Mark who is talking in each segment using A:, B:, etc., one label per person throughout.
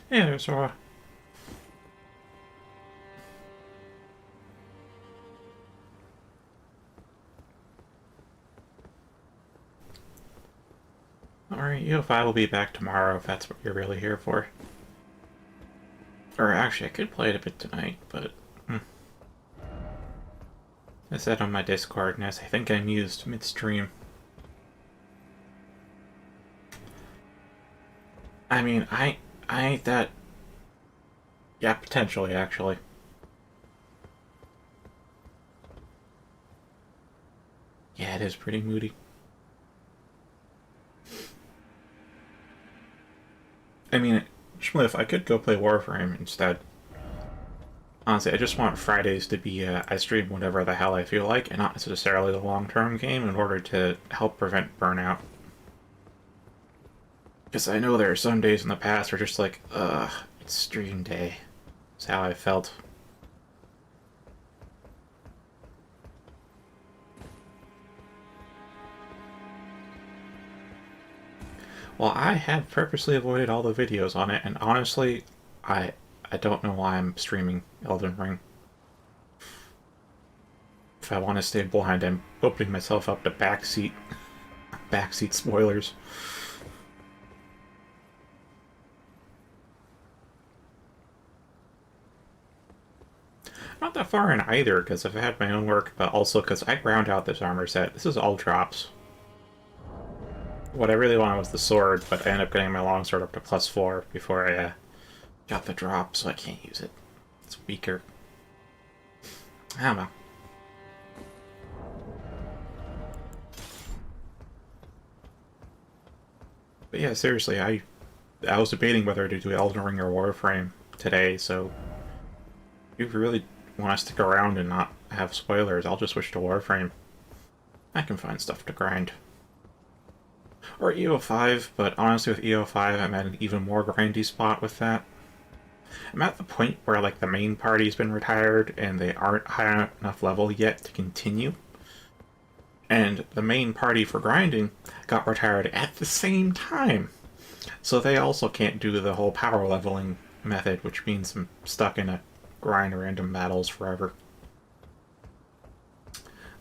A: Yeah, there's Alright, UFI will be back tomorrow if that's what you're really here for. Or actually, I could play it a bit tonight, but... I said on my Discord, and as I think I'm used midstream. I mean, I ain't that... Yeah, potentially, actually. Yeah, it is pretty moody. I mean, if I could go play Warframe instead. Honestly, I just want Fridays to be, I stream whatever the hell I feel like, and not necessarily the long-term game in order to help prevent burnout. Because I know there are some days in the past where just like, it's stream day. That's how I felt. Well, I have purposely avoided all the videos on it, and honestly, I don't know why I'm streaming Elden Ring. If I want to stay blind, I'm opening myself up to backseat spoilers. Not that far in either, because I've had my own work, but also because I ground out this armor set. This is all drops. What I really wanted was the sword, but I ended up getting my longsword up to +4 before I got the drop, so I can't use it. It's weaker. I don't know. But yeah, seriously, I was debating whether to do Elden Ring or Warframe today, so if you really want to stick around and not have spoilers, I'll just switch to Warframe. I can find stuff to grind. Or EO5, but honestly with EO5 I'm at an even more grindy spot with that. I'm at the point where like the main party's been retired and they aren't high enough level yet to continue. And the main party for grinding got retired at the same time. So they also can't do the whole power leveling method, which means I'm stuck in a grind random battles forever.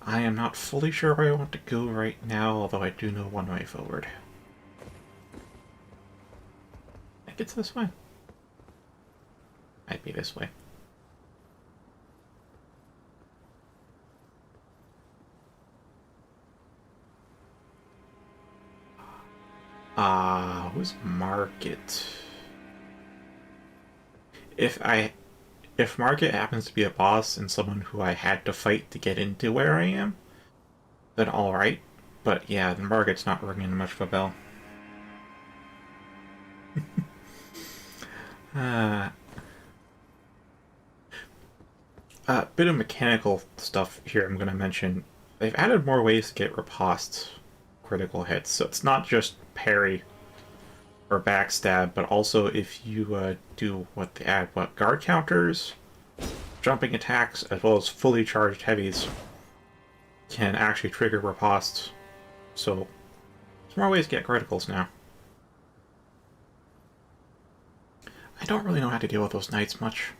A: I am not fully sure where I want to go right now, although I do know one way forward. I think it's this way. Might be this way. Who's Market? If Market happens to be a boss and someone who I had to fight to get into where I am, then alright. But yeah, the Market's not ringing much of a bell. Bit of mechanical stuff here I'm going to mention. They've added more ways to get riposte critical hits, so it's not just parry or backstab, but also if you do what they add, guard counters, jumping attacks, as well as fully charged heavies can actually trigger ripostes. So there's more ways to get criticals now. I don't really know how to deal with those knights much.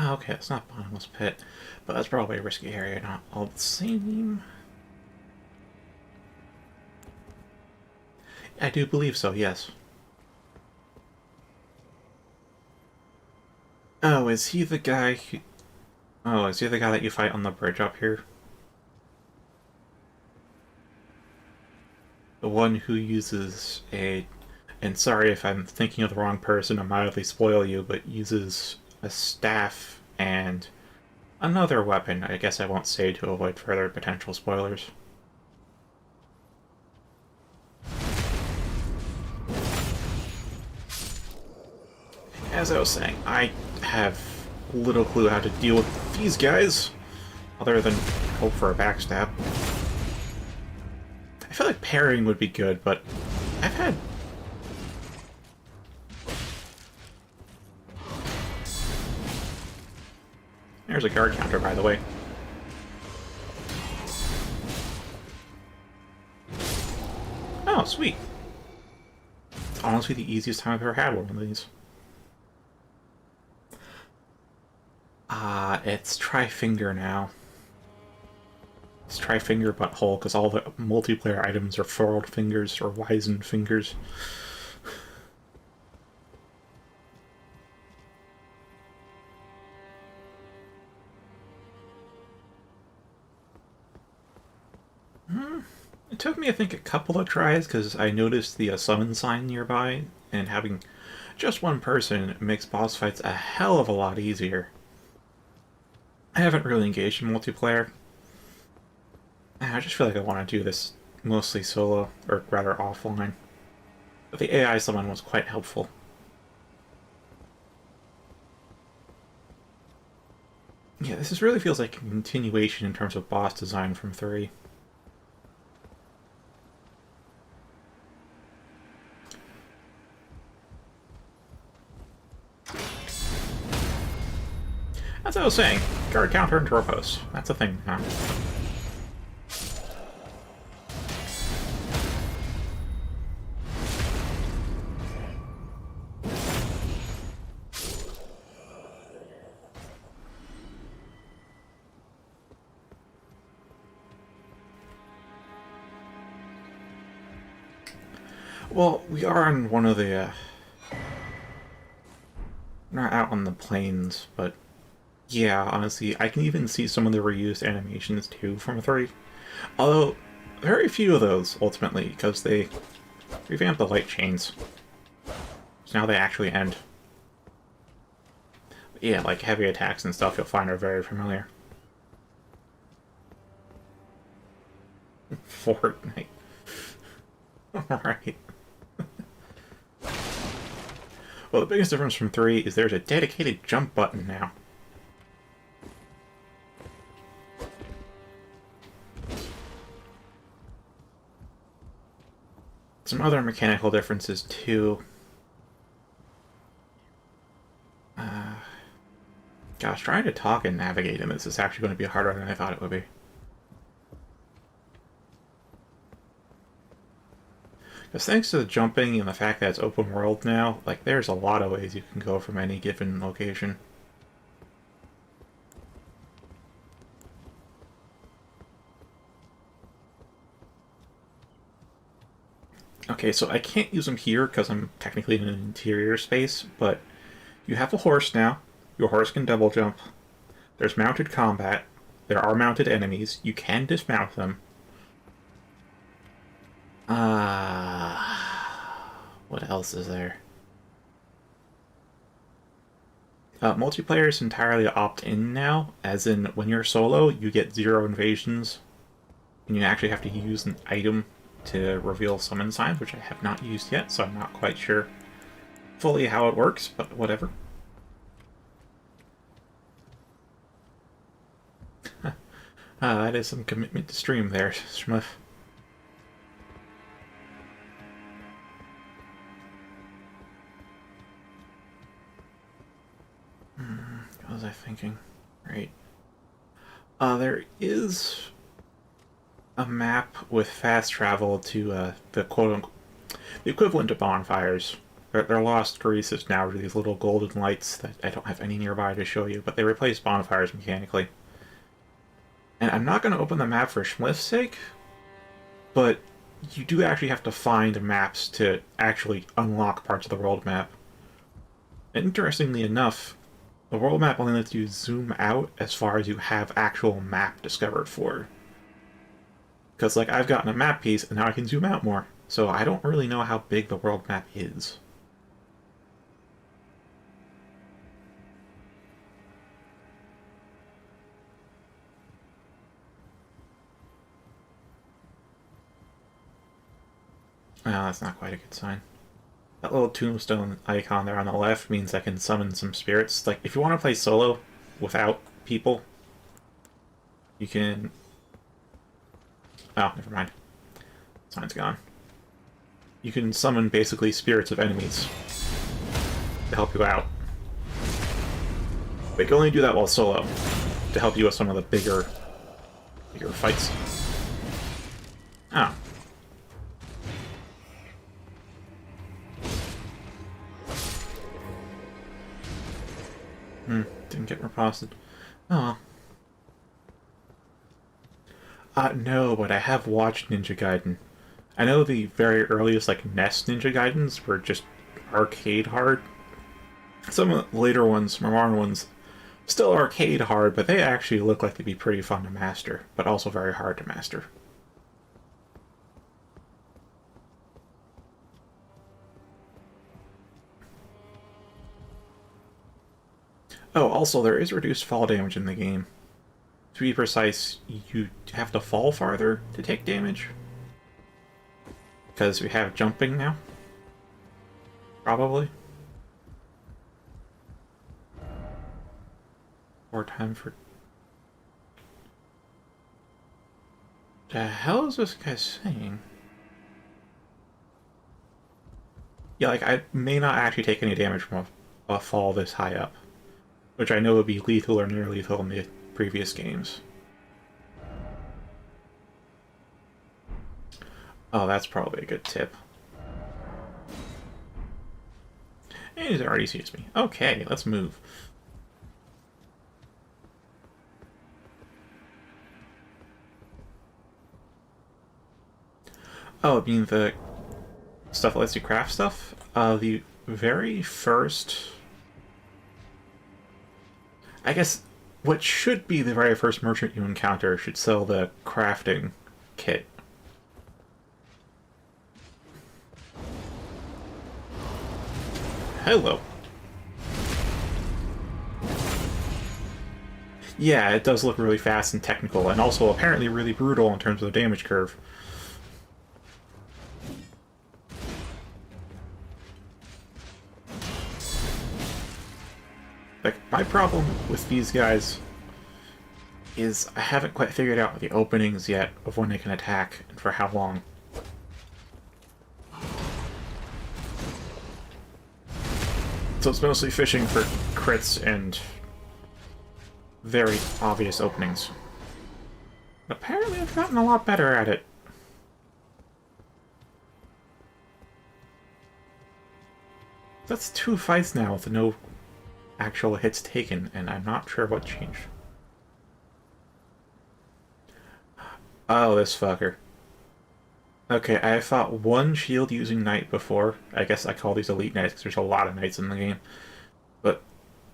A: Oh, okay, it's not bottomless pit, but that's probably a risky area, not all the same. I do believe so, yes. Oh, is he the guy who... Oh, is he the guy that you fight on the bridge up here? The one who uses a... And sorry if I'm thinking of the wrong person to mildly spoil you, but uses a staff and another weapon. I guess I won't say to avoid further potential spoilers. As I was saying, I have little clue how to deal with these guys, other than hope for a backstab. I feel like parrying would be good, but I've had... There's a guard counter, by the way. sweet. It's honestly the easiest time I've ever had one of these. It's Tri-Finger now. It's Tri-Finger Butthole, because all the multiplayer items are furled fingers or wizened fingers. It took me, I think, a couple of tries, because I noticed the summon sign nearby, and having just one person makes boss fights a hell of a lot easier. I haven't really engaged in multiplayer. I just feel like I want to do this mostly solo, or rather offline. But the AI summon was quite helpful. Yeah, this really feels like a continuation in terms of boss design from 3. As I was saying, guard counter and post. That's a thing now. Well, we are on one of the, not out on the plains, but yeah, honestly, I can even see some of the reused animations too from 3. Although, very few of those, ultimately, because they revamped the light chains. So now they actually end. But yeah, like heavy attacks and stuff you'll find are very familiar. Fortnite. Alright. Well, the biggest difference from 3 is there's a dedicated jump button now. Some other mechanical differences, too. Gosh, trying to talk and navigate in this is actually going to be harder than I thought it would be. Because thanks to the jumping and the fact that it's open world now, like, there's a lot of ways you can go from any given location. Okay, so I can't use them here because I'm technically in an interior space, but you have a horse now. Your horse can double jump. There's mounted combat. There are mounted enemies. You can dismount them. What else is there? Multiplayer is entirely opt-in now, as in when you're solo, you get 0 invasions, and you actually have to use an item to reveal summon signs, which I have not used yet, so I'm not quite sure fully how it works, but whatever. That is some commitment to stream there, Schmuff. What was I thinking? Right. There is a map with fast travel to the quote-unquote the equivalent to bonfires. They're lost greases now to these little golden lights that I don't have any nearby to show you, but they replace bonfires mechanically. And I'm not going to open the map for Schliff's sake, but you do actually have to find maps to actually unlock parts of the world map. And interestingly enough, the world map only lets you zoom out as far as you have actual map discovered for. Because, like, I've gotten a map piece, and now I can zoom out more. So I don't really know how big the world map is. Well, that's not quite a good sign. That little tombstone icon there on the left means I can summon some spirits. Like, if you want to play solo without people, you can... Oh, never mind. Sign's gone. You can summon basically spirits of enemies to help you out. But you can only do that while solo, to help you with some of the bigger fights. Oh. Didn't get reposted. Oh. No, but I have watched Ninja Gaiden. I know the very earliest, like, NES Ninja Gaidens were just arcade hard. Some of the later ones, more modern ones, still arcade hard, but they actually look like they'd be pretty fun to master, but also very hard to master. Oh, also, there is reduced fall damage in the game. To be precise, you have to fall farther to take damage. Because we have jumping now. Probably. More time for... The hell is this guy saying? Yeah, like, I may not actually take any damage from a fall this high up. Which I know would be lethal or near lethal in the previous games. Oh, that's probably a good tip. And he's already sees me. Okay, let's move. Oh, I mean the stuff that lets you craft stuff? The very first... I guess what should be the very first merchant you encounter should sell the crafting kit. Hello. Yeah, it does look really fast and technical, and also apparently really brutal in terms of the damage curve. Like, my problem with these guys is I haven't quite figured out the openings yet of when they can attack and for how long. So it's mostly fishing for crits and very obvious openings. Apparently I've gotten a lot better at it. That's 2 fights now with no actual hits taken, and I'm not sure what changed. Oh, this fucker. Okay, I fought one shield using knight before. I guess I call these elite knights because there's a lot of knights in the game. But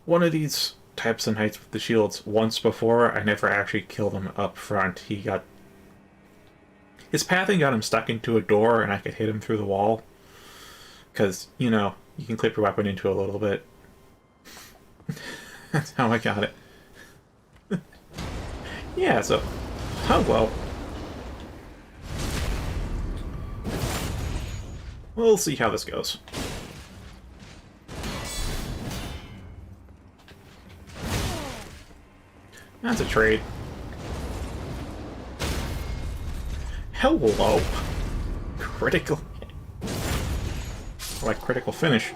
A: one of these types of knights with the shields once before, I never actually killed him up front. He got... His pathing got him stuck into a door, and I could hit him through the wall. Because, you know, you can clip your weapon into a little bit. That's how I got it. Yeah, so... Oh, well. We'll see how this goes. That's a trade. Hello! Critical... Like critical finish.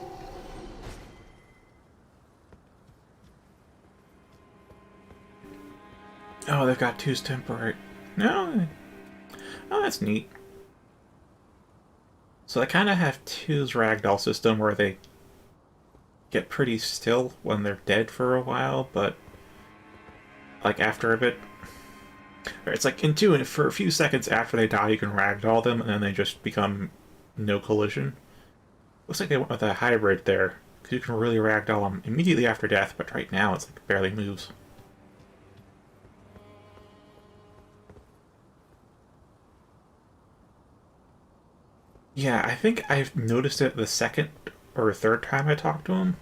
A: Oh, they've got two's temporary. No. Oh, that's neat. So they kind of have two's ragdoll system where they get pretty still when they're dead for a while, but like after a bit, it's like in two, and for a few seconds after they die, you can ragdoll them, and then they just become no collision. Looks like they went with a hybrid there, because you can really ragdoll them immediately after death, but right now it's like it barely moves. Yeah, I think I've noticed it the second or third time I talked to him.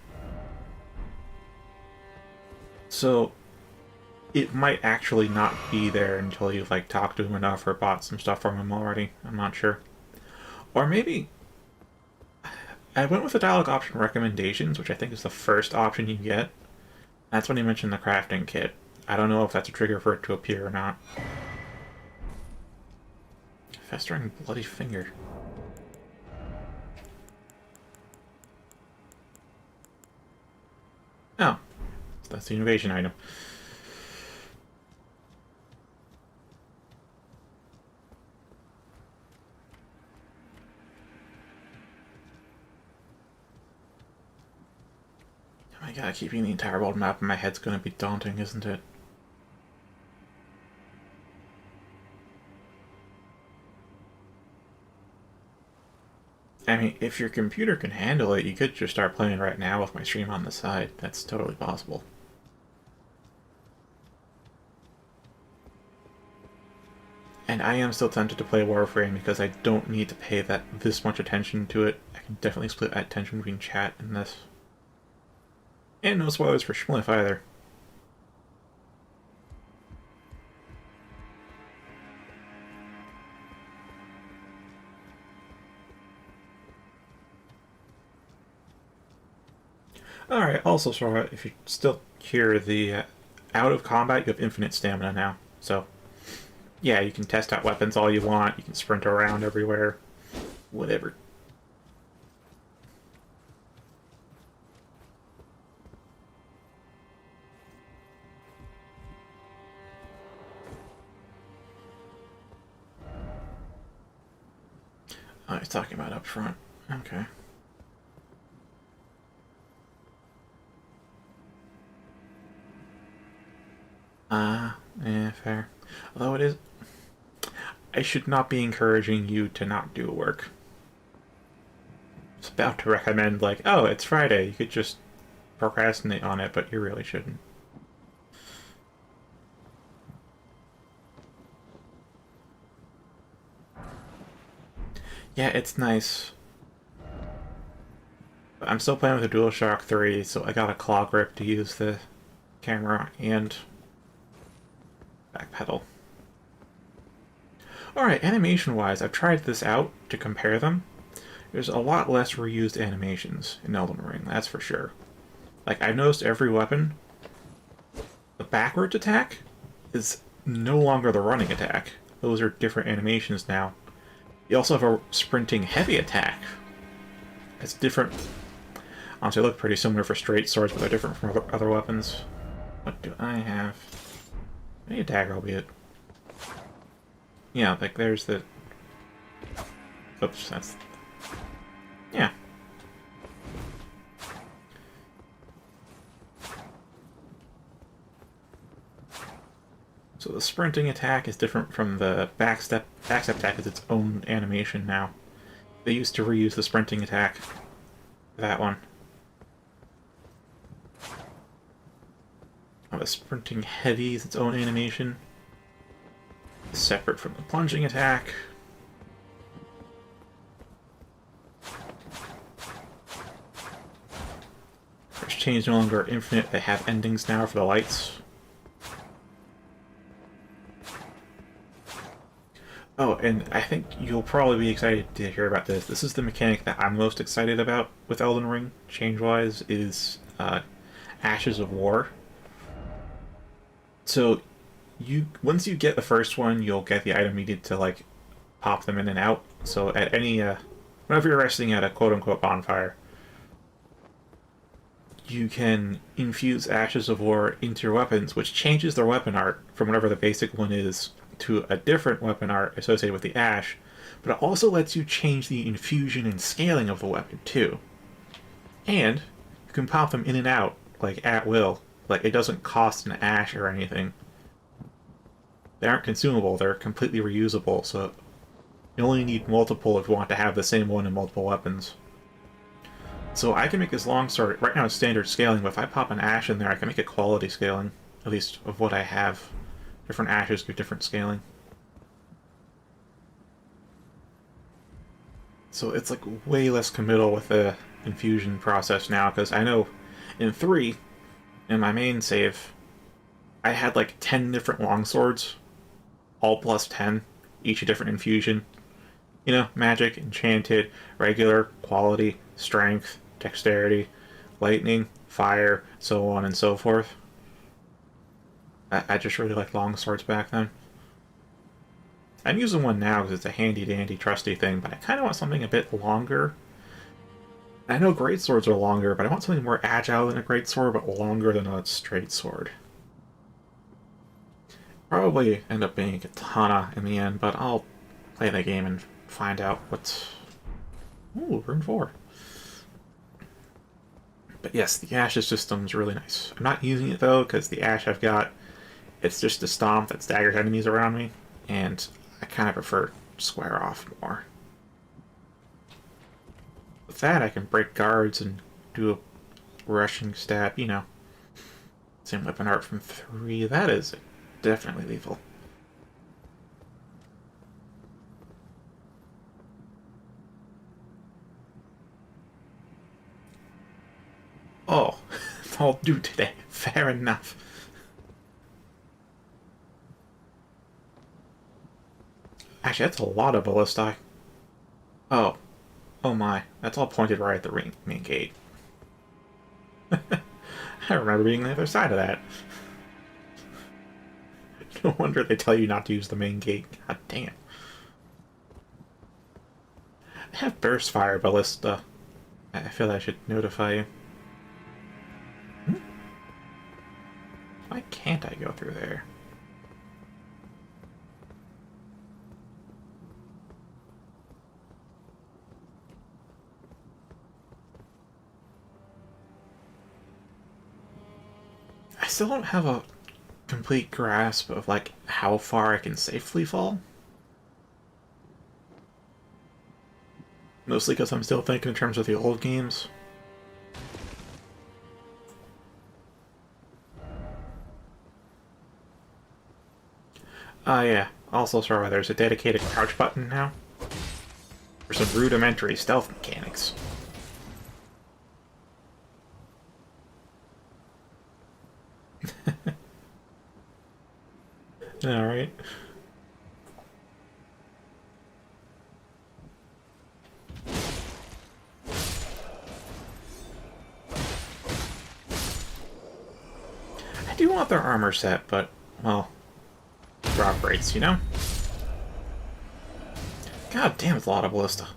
A: So it might actually not be there until you've like talked to him enough or bought some stuff from him already. I'm not sure. Or maybe I went with the dialogue option recommendations, which I think is the first option you get. That's when he mentioned the crafting kit. I don't know if that's a trigger for it to appear or not. Festering bloody finger. Oh, so that's the innovation item. My god, keeping the entire world map in my head's gonna be daunting, isn't it? I mean, if your computer can handle it, you could just start playing right now with my stream on the side. That's totally possible. And I am still tempted to play Warframe because I don't need to pay this much attention to it. I can definitely split attention between chat and this. And no spoilers for Schmliff either. Alright, also, Sora, if you still hear the out of combat, you have infinite stamina now. So, yeah, you can test out weapons all you want, you can sprint around everywhere, whatever. Oh, he's talking about up front. Okay. Fair. Although it is... I should not be encouraging you to not do work. I was about to recommend, like, oh, it's Friday, you could just procrastinate on it, but you really shouldn't. Yeah, it's nice. But I'm still playing with a DualShock 3, so I got a claw grip to use the camera and back pedal. Alright, animation-wise, I've tried this out to compare them. There's a lot less reused animations in Elden Ring, that's for sure. Like, I've noticed every weapon, the backwards attack is no longer the running attack. Those are different animations now. You also have a sprinting heavy attack. It's different. Honestly, they look pretty similar for straight swords, but they're different from other weapons. What do I have? Maybe a dagger will be it. Yeah, like there's the... Oops, that's... Yeah. So the sprinting attack is different from the backstep. Backstep attack is its own animation now. They used to reuse the sprinting attack for that one. The sprinting heavy is its own animation, separate from the plunging attack. First chains no longer infinite, they have endings now for the lights. Oh, and I think you'll probably be excited to hear about this. This is the mechanic that I'm most excited about with Elden Ring, change-wise, is Ashes of War. So, once you get the first one, you'll get the item needed to, like, pop them in and out. So at any, whenever you're resting at a quote-unquote bonfire, you can infuse Ashes of War into your weapons, which changes their weapon art from whatever the basic one is to a different weapon art associated with the ash, but it also lets you change the infusion and scaling of the weapon, too. And you can pop them in and out, like, at will. Like, it doesn't cost an ash or anything. They aren't consumable, they're completely reusable, so you only need multiple if you want to have the same one in multiple weapons. So I can make this longsword, right now it's standard scaling, but if I pop an ash in there, I can make it quality scaling, at least of what I have. Different ashes give different scaling. So it's like way less committal with the infusion process now, because I know in 3, in my main save, I had like 10 different longswords, all plus 10, each a different infusion. You know, magic, enchanted, regular, quality, strength, dexterity, lightning, fire, so on and so forth. I just really liked longswords back then. I'm using one now because it's a handy-dandy, trusty thing, but I kind of want something a bit longer. I know greatswords are longer, but I want something more agile than a greatsword, but longer than a straight sword. Probably end up being a katana in the end, but I'll play the game and find out what's... Ooh, rune 4. But yes, the Ashes system's really nice. I'm not using it though, because the Ash I've got, it's just a stomp that staggers enemies around me, and I kind of prefer square off more. With that, I can break guards and do a rushing stab, you know. Same weapon art from 3. That is definitely lethal. Oh, I'll do today. Fair enough. Actually, that's a lot of ballista. Oh. Oh my. That's all pointed right at the main gate. I remember being on the other side of that. No wonder they tell you not to use the main gate. God damn. I have burst fire ballista. I feel I should notify you. Why can't I go through there? I still don't have a complete grasp of, like, how far I can safely fall. Mostly because I'm still thinking in terms of the old games. Yeah. Also, sorry, there's a dedicated crouch button now. For some rudimentary stealth mechanics. Alright. I do want their armor set, but, well, drop rates, you know? God damn, it's a lot of ballista.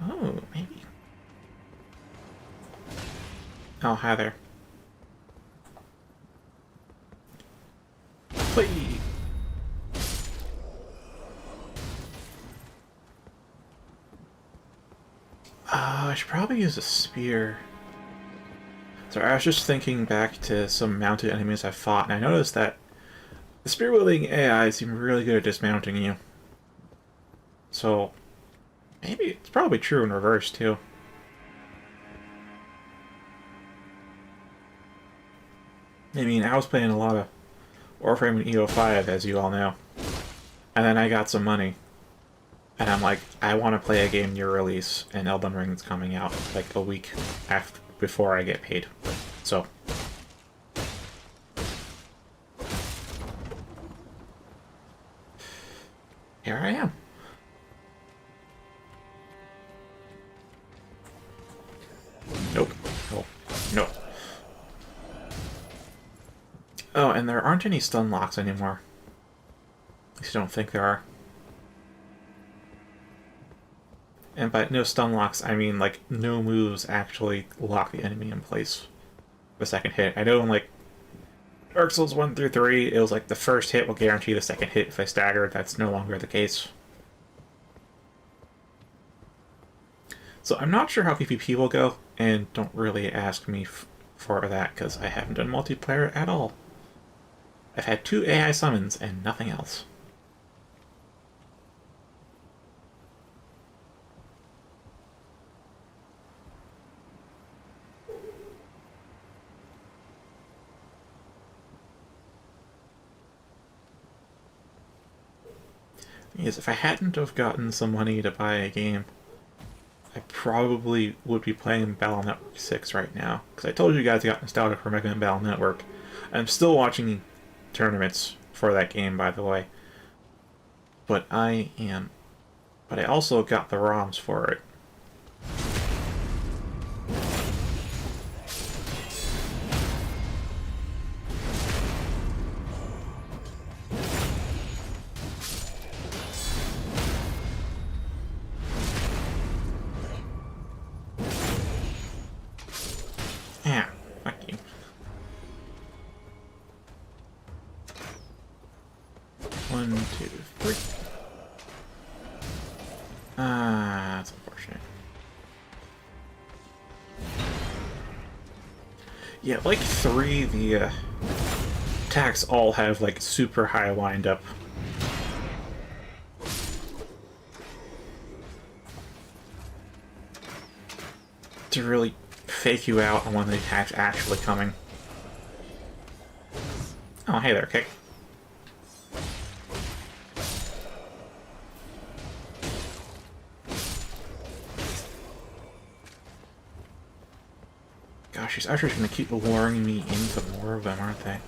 A: Oh, maybe. Oh, hi there. Whee! I should probably use a spear. Sorry, I was just thinking back to some mounted enemies I've fought, and I noticed that the spear-wielding AI seem really good at dismounting you. So, maybe it's probably true in reverse, too. I mean, I was playing a lot of Warframe and EO5, as you all know. And then I got some money. And I'm like, I want to play a game near release, and Elden Ring's coming out like a week before I get paid. So. Here I am. Nope. Nope. Nope. Oh, and there aren't any stun locks anymore. At least I don't think there are. And by no stun locks, I mean, like, no moves actually lock the enemy in place the second hit. I know in, like, Dark Souls 1 through 3, it was like the first hit will guarantee the second hit if I stagger. That's no longer the case. So I'm not sure how PvP will go, and don't really ask me for that, because I haven't done multiplayer at all. I've had 2 AI summons and nothing else. Is if I hadn't have gotten some money to buy a game, I probably would be playing Battle Network 6 right now. Because I told you guys I got nostalgic for Mega Man Battle Network. I'm still watching tournaments for that game, by the way. But I also got the ROMs for it. Fuck you. One, two, three. That's unfortunate. Yeah, like 3, the attacks all have like super high wind-up. To really fake you out on when the attack's actually coming. Oh, hey there, Kick. Gosh, these archers are gonna keep luring me into more of them, aren't they?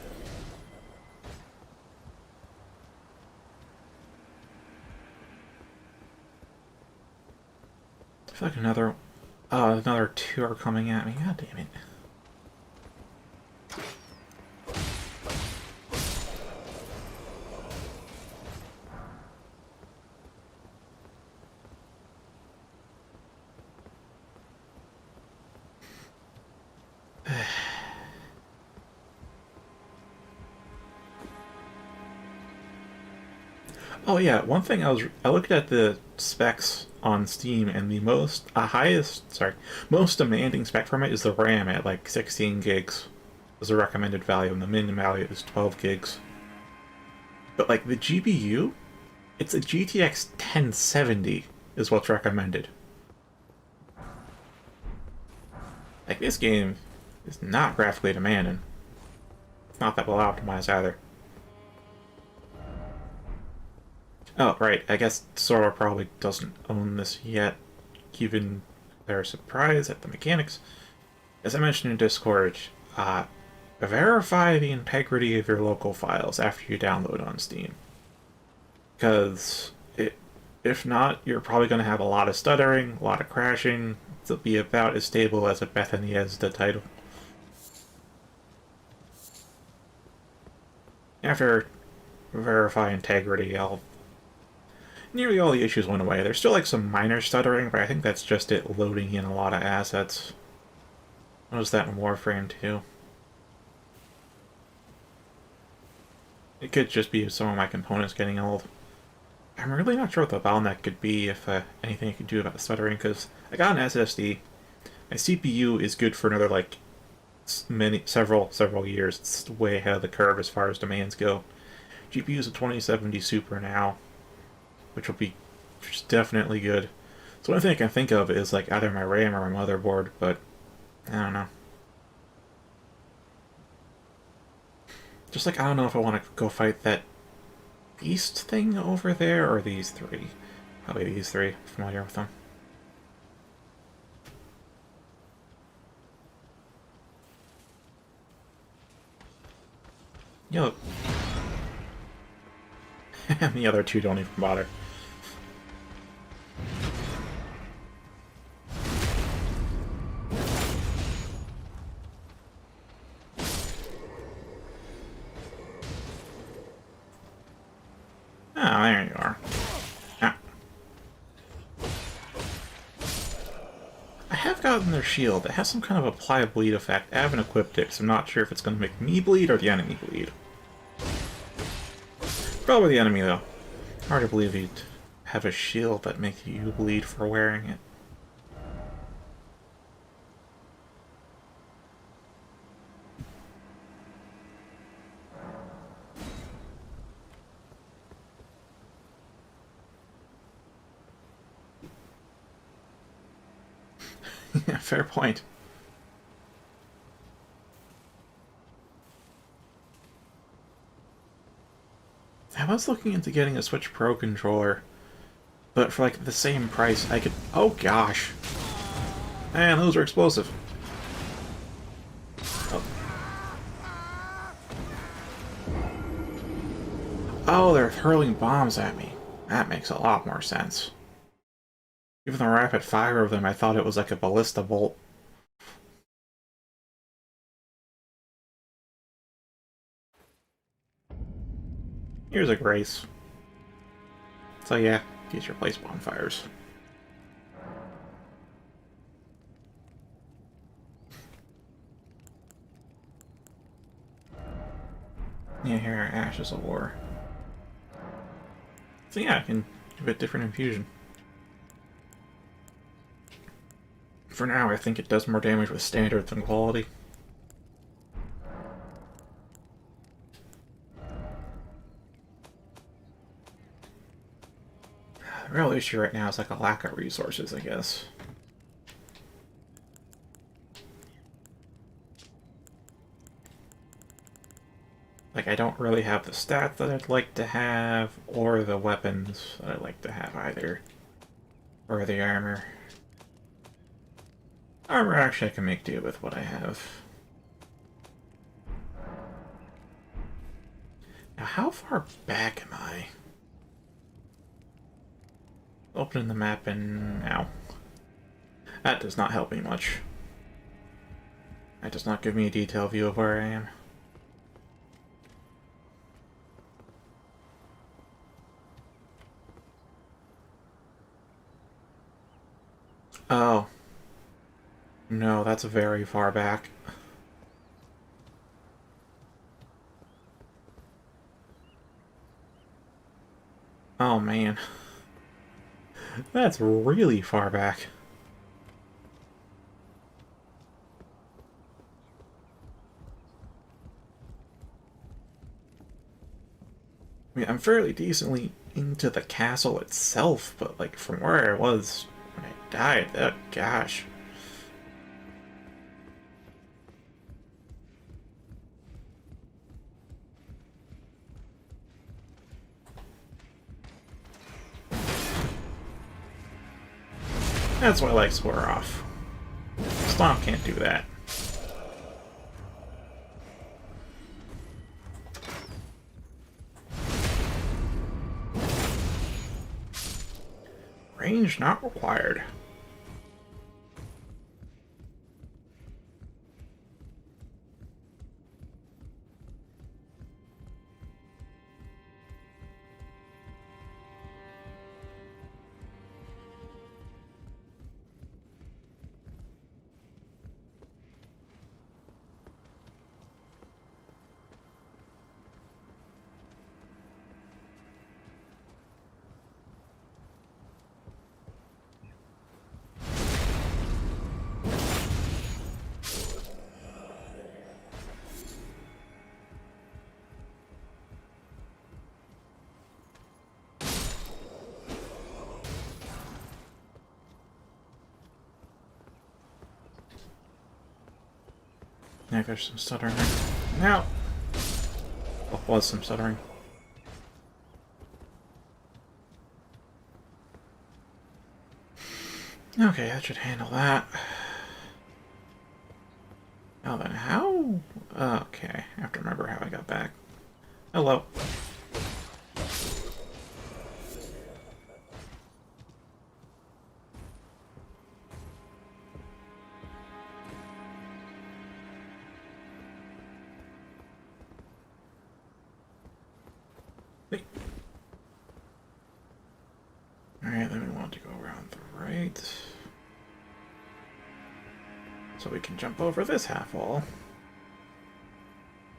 A: I feel like another 2 are coming at me. God damn it. Oh yeah, one thing I looked at the specs on Steam, and the most demanding spec from it is the RAM at like 16 gigs is the recommended value, and the min value is 12 gigs. But like the GPU, it's a GTX 1070 is what's recommended. Like this game is not graphically demanding. It's not that well optimized either. Oh, right, I guess Sora probably doesn't own this yet, given their surprise at the mechanics. As I mentioned in Discord, verify the integrity of your local files after you download on Steam. Because if not, you're probably going to have a lot of stuttering, a lot of crashing. It'll be about as stable as a Bethany as the title. After verify integrity, nearly all the issues went away. There's still like some minor stuttering, but I think that's just it loading in a lot of assets. I noticed that in Warframe too. It could just be some of my components getting old. I'm really not sure what the bottleneck could be, if anything I could do about the stuttering, because I got an SSD. My CPU is good for another like several years. It's way ahead of the curve as far as demands go. GPU is a 2070 Super now, which will be definitely good. So one thing I can think of is like either my RAM or my motherboard, but I don't know. Just like I don't know if I want to go fight that beast thing over there or these 3. Probably these 3. I'm familiar with them. Yo. And the other 2 don't even bother. Ah, there you are. Ah. I have gotten their shield. It has some kind of apply bleed effect. I haven't equipped it, so I'm not sure if it's going to make me bleed or the enemy bleed. Probably the enemy, though. Hard to believe you'd have a shield that makes you bleed for wearing it. Yeah, fair point. I was looking into getting a Switch Pro controller, but for like the same price, I could... Oh gosh! Man, those are explosive. Oh. Oh, they're hurling bombs at me. That makes a lot more sense. Even the rapid fire of them, I thought it was like a ballista bolt. Here's a grace. So yeah, these replace bonfires. Yeah, here are Ashes of War. So yeah, I can give it different infusion. for now, I think it does more damage with standard than quality. The real issue right now is like a lack of resources, I guess. Like, I don't really have the stats that I'd like to have, or the weapons that I'd like to have either. Or the armor. Armor, actually, I can make do with what I have. Now, how far back am I? Opening the map and now. That does not help me much. That does not give me a detailed view of where I am. Oh. No, that's very far back. Oh man. That's really far back. I mean, I'm fairly decently into the castle itself, but like from where I was when I died, oh gosh. That's why legs wore off. Stomp can't do that. Range not required. Yeah, there's some stuttering. Now, well, was some stuttering. Okay, that should handle that. Now then, how? Okay, I have to remember how I got back. Hello. Alright, then we want to go around the right. So we can jump over this half wall.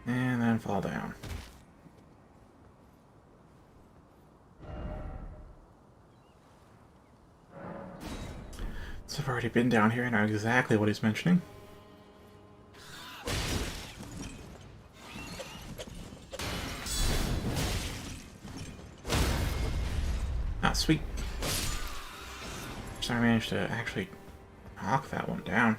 A: And then fall down. So I've already been down here and know exactly what he's mentioning. Ah, sweet. So I managed to actually knock that one down.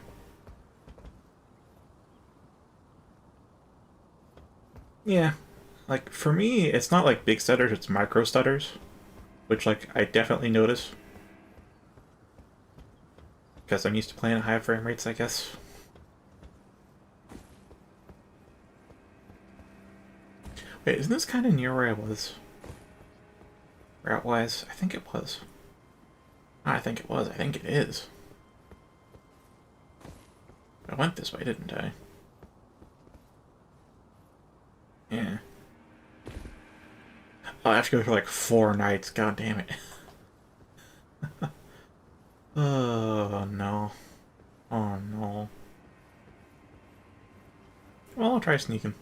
A: Yeah, like, for me, it's not like big stutters, it's micro stutters. Which, like, I definitely notice. Because I'm used to playing at high frame rates, I guess. Wait, isn't this kind of near where I was? Route-wise? I think it was. I think it was. I think it is. I went this way, didn't I? Yeah. Oh, I have to go for like 4 nights. God damn it. Oh, no. Oh, no. Well, I'll try sneaking.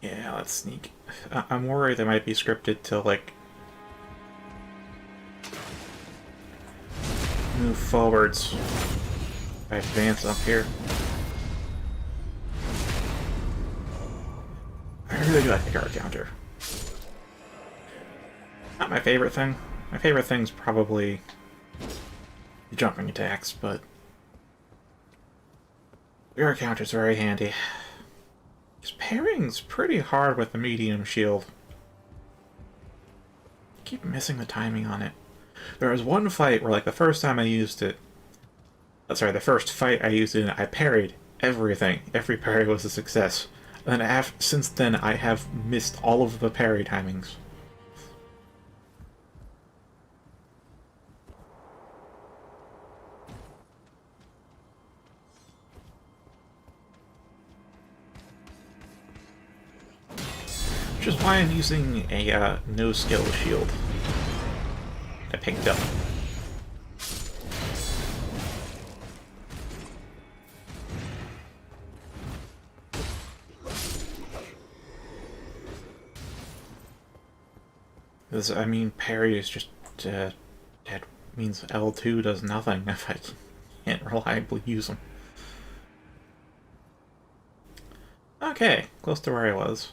A: Yeah, let's sneak. I'm worried they might be scripted to, like, move forwards. I advance up here. I really do like the guard counter. Not my favorite thing. My favorite thing's probably the jumping attacks, but the guard counter's very handy. His parring's pretty hard with the medium shield. I keep missing the timing on it. There was one fight where, like, the first time I used it... Sorry, the first fight I used it in, I parried everything. Every parry was a success. And then since then, I have missed all of the parry timings. Which is why I'm using a no-skill shield. I picked up. Because, I mean, parry is just... that means L2 does nothing if I can't reliably use them. Okay, close to where I was.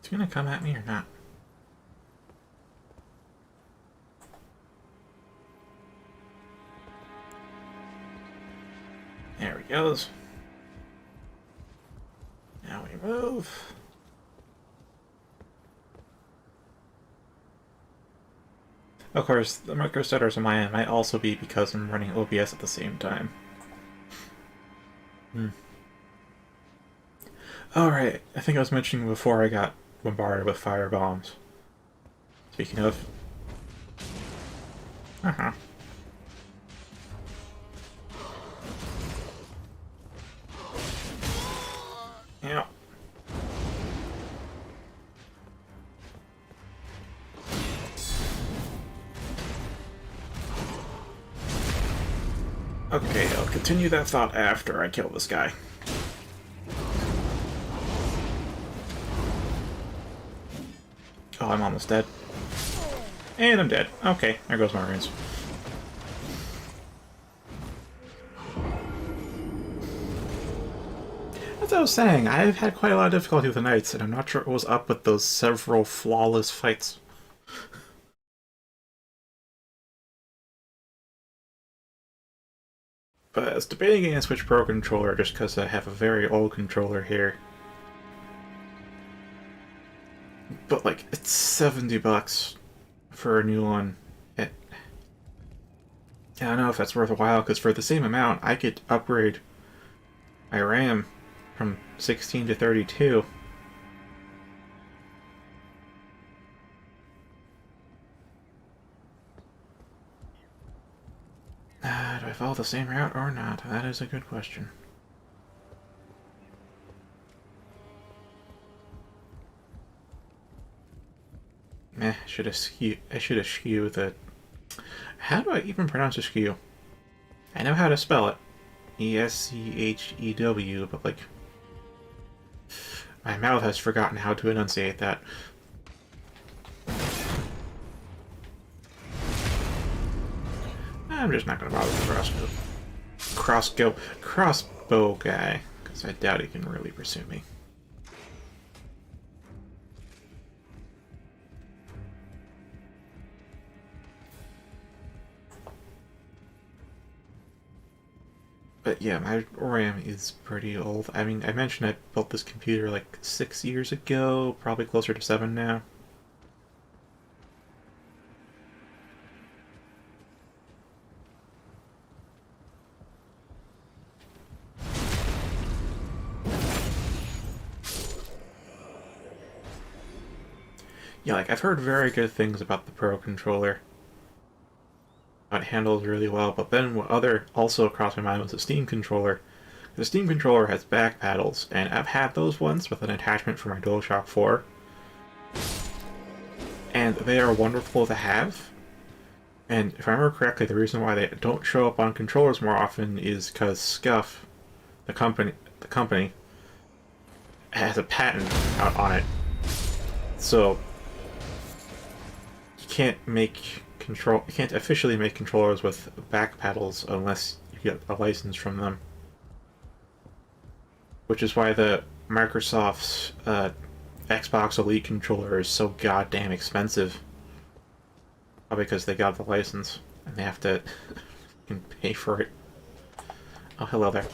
A: Is he gonna come at me or not? There he goes. Now we move. Of course, the micro stutters on my end might also be because I'm running OBS at the same time. Alright, I think I was mentioning before I got bombarded with fire bombs. Speaking of... Yeah. Okay, I'll continue that thought after I kill this guy. Oh, I'm almost dead. And I'm dead. Okay, there goes my runes. As I was saying, I've had quite a lot of difficulty with the knights, and I'm not sure what was up with those several flawless fights. But I was debating against which Pro controller just because I have a very old controller here. But, like, it's $70 for a new one. I don't know if that's worth a while, because for the same amount, I could upgrade my RAM from 16 to 32. Do I follow the same route or not? That is a good question. I should eschew the... How do I even pronounce eschew? I know how to spell it. E-S-C-H-E-W, but, like... my mouth has forgotten how to enunciate that. I'm just not gonna bother with the crossbow guy, because I doubt he can really pursue me. But yeah, my RAM is pretty old. I mean, I mentioned I built this computer like 6 years ago, probably closer to 7 now. Yeah, like, I've heard very good things about the Pro controller. It handles really well, but then what also crossed my mind was the Steam controller. The Steam controller has back paddles, and I've had those ones with an attachment for my DualShock 4. and they are wonderful to have. And if I remember correctly, the reason why they don't show up on controllers more often is because Scuff, the company, has a patent out on it. So you can't officially make controllers with back paddles unless you get a license from them. Which is why the Microsoft's Xbox Elite controller is so goddamn expensive. Probably because they got the license and they have to pay for it. Oh, hello there.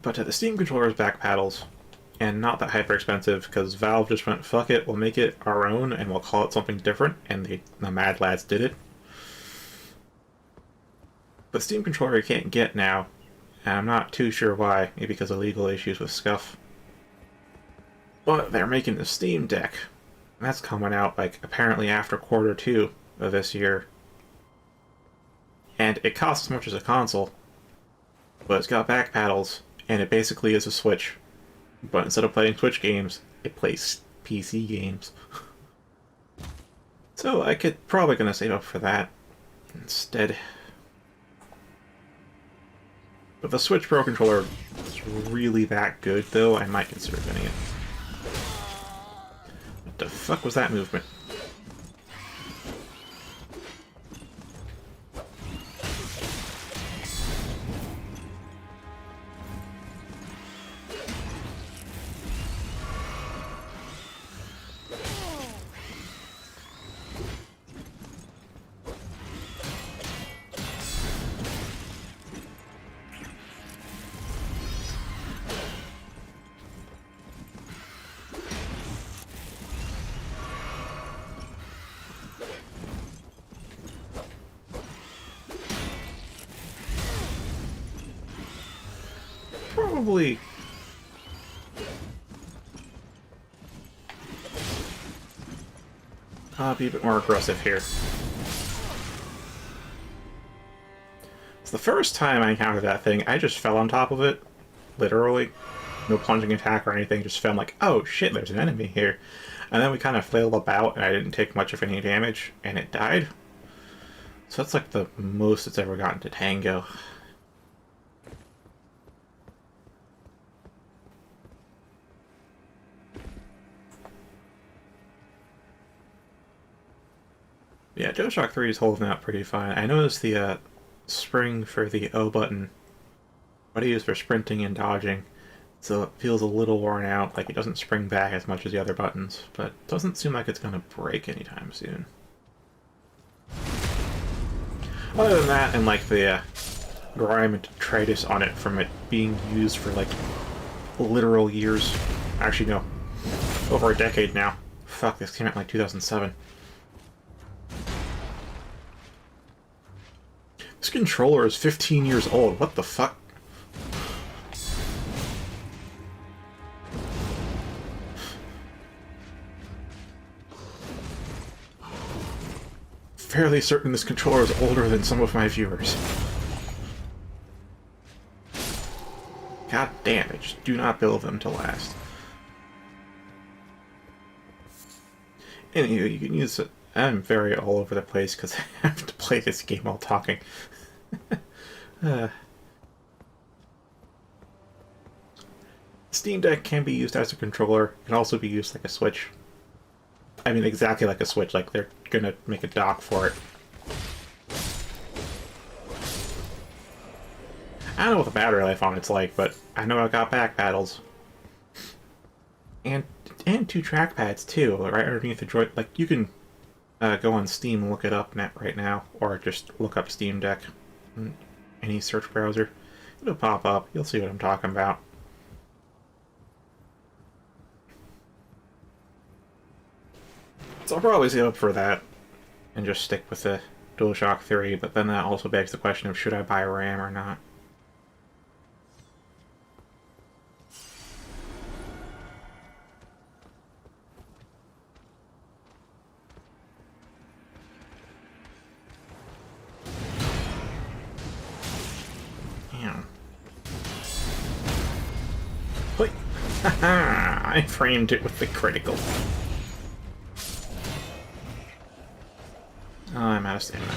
A: But the Steam controller's back paddles, and not that hyper expensive, because Valve just went, fuck it, we'll make it our own and we'll call it something different, and the Mad Lads did it. But Steam controller you can't get now, and I'm not too sure why, maybe because of legal issues with Scuff. But they're making the Steam Deck, and that's coming out, like, apparently after Q2 of this year. And it costs as much as a console, but it's got back paddles, and it basically is a Switch. But instead of playing Switch games, it plays PC games. So I could probably gonna save up for that instead. But the Switch Pro controller is really that good, though. I might consider getting it. What the fuck was that movement? Probably I'll be a bit more aggressive here. It's the first time I encountered that thing, I just fell on top of it. Literally. No plunging attack or anything, just fell like, oh shit, there's an enemy here. And then we kind of flailed about, and I didn't take much of any damage, and it died. So that's like the most it's ever gotten to Tango. Yeah, DualShock 3 is holding out pretty fine. I noticed the spring for the O button, what I use for sprinting and dodging, so it feels a little worn out, like it doesn't spring back as much as the other buttons, but it doesn't seem like it's going to break anytime soon. Other than that, and like the grime and detritus on it from it being used for like literal years. Actually, no, over a decade now. Fuck, this came out in like 2007. This controller is 15 years old. What the fuck? Fairly certain this controller is older than some of my viewers. God damn, they just do not build them to last. Anyway, you can use it. I'm very all over the place because I have to play this game while talking. Steam Deck can be used as a controller. It can also be used like a Switch. I mean, exactly like a Switch, like they're gonna make a dock for it. I don't know what the battery life on it's like, but I know I've got back paddles. And 2 trackpads too, right underneath the joint. Like, you can go on Steam and look it up right now, or just look up Steam Deck in any search browser. It'll pop up. You'll see what I'm talking about. So I'll probably save up for that and just stick with the DualShock 3, but then that also begs the question of should I buy RAM or not? Haha! I framed it with the critical. Oh, I'm out of stamina.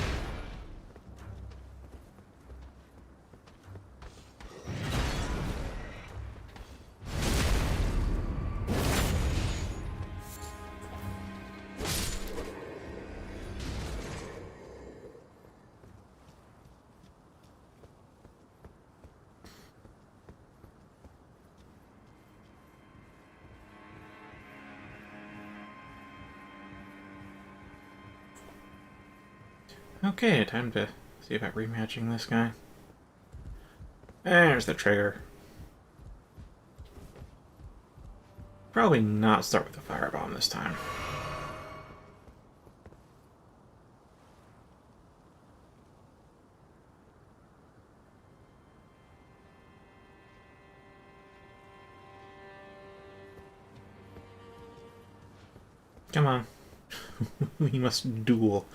A: Okay, time to see about rematching this guy. There's the trigger. Probably not start with the firebomb this time. Come on. We must duel.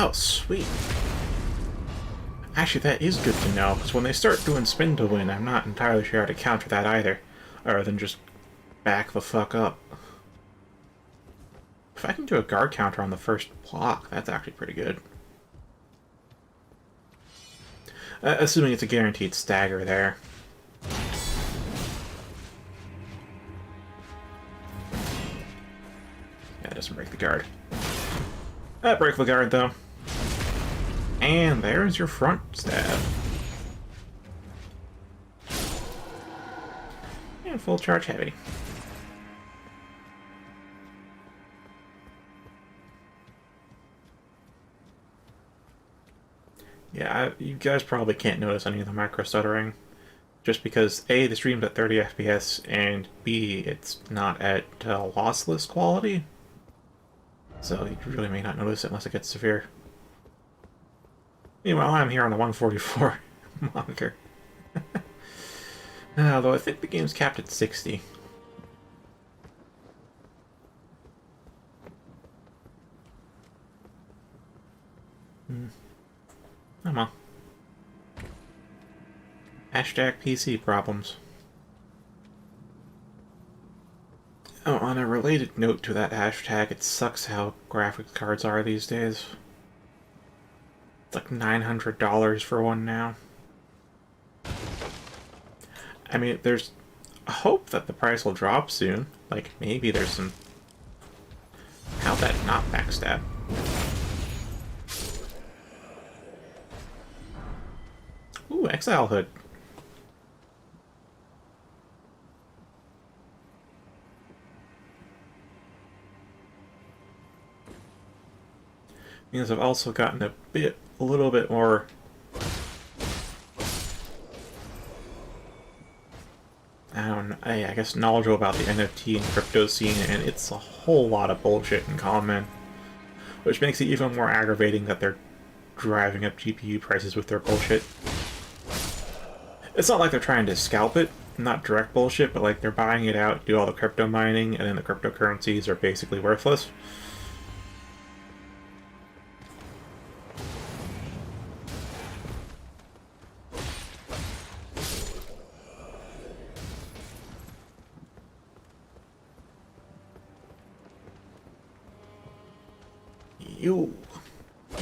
A: Oh, sweet. Actually, that is good to know, because when they start doing spin to win, I'm not entirely sure how to counter that either, other than just back the fuck up. If I can do a guard counter on the first block, that's actually pretty good. Assuming it's a guaranteed stagger there. Yeah, it doesn't break the guard. Break the guard, though. And there's your front stab. And full charge heavy. Yeah, you guys probably can't notice any of the micro stuttering. Just because A, the stream's at 30 FPS, and B, it's not at lossless quality. So you really may not notice it unless it gets severe. Meanwhile, I'm here on the 144 monitor. Although I think the game's capped at 60. Come on. Hashtag PC problems. Oh, on a related note to that hashtag, it sucks how graphics cards are these days. It's like $900 for one now. I mean, there's a hope that the price will drop soon. Like, maybe there's some... How'd that not backstab? Ooh, Exile Hood. Means I've also gotten a little bit more I guess knowledgeable about the NFT and crypto scene, and it's a whole lot of bullshit in common, which makes it even more aggravating that they're driving up GPU prices with their bullshit. It's not like they're trying to scalp it, not direct bullshit, but like they're buying it out, do all the crypto mining, and then the cryptocurrencies are basically worthless.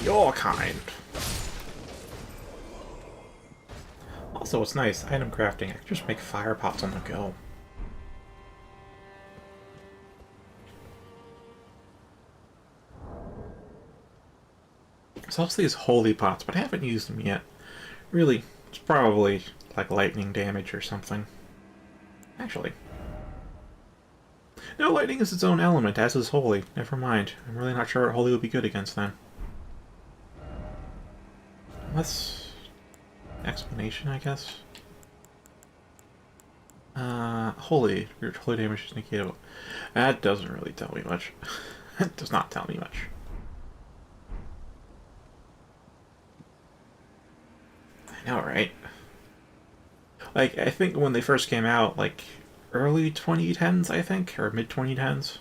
A: Your kind. Also, it's nice, item crafting. I can just make fire pots on the go. There's also these holy pots, but I haven't used them yet. Really, it's probably like lightning damage or something. Actually. No, lightning is its own element, as is holy. Never mind. I'm really not sure what holy would be good against then. Unless... explanation, I guess. Your holy damage is negated. That doesn't really tell me much. It does not tell me much. I know, right? Like, I think when they first came out, like, early 2010s, I think, or mid 2010s.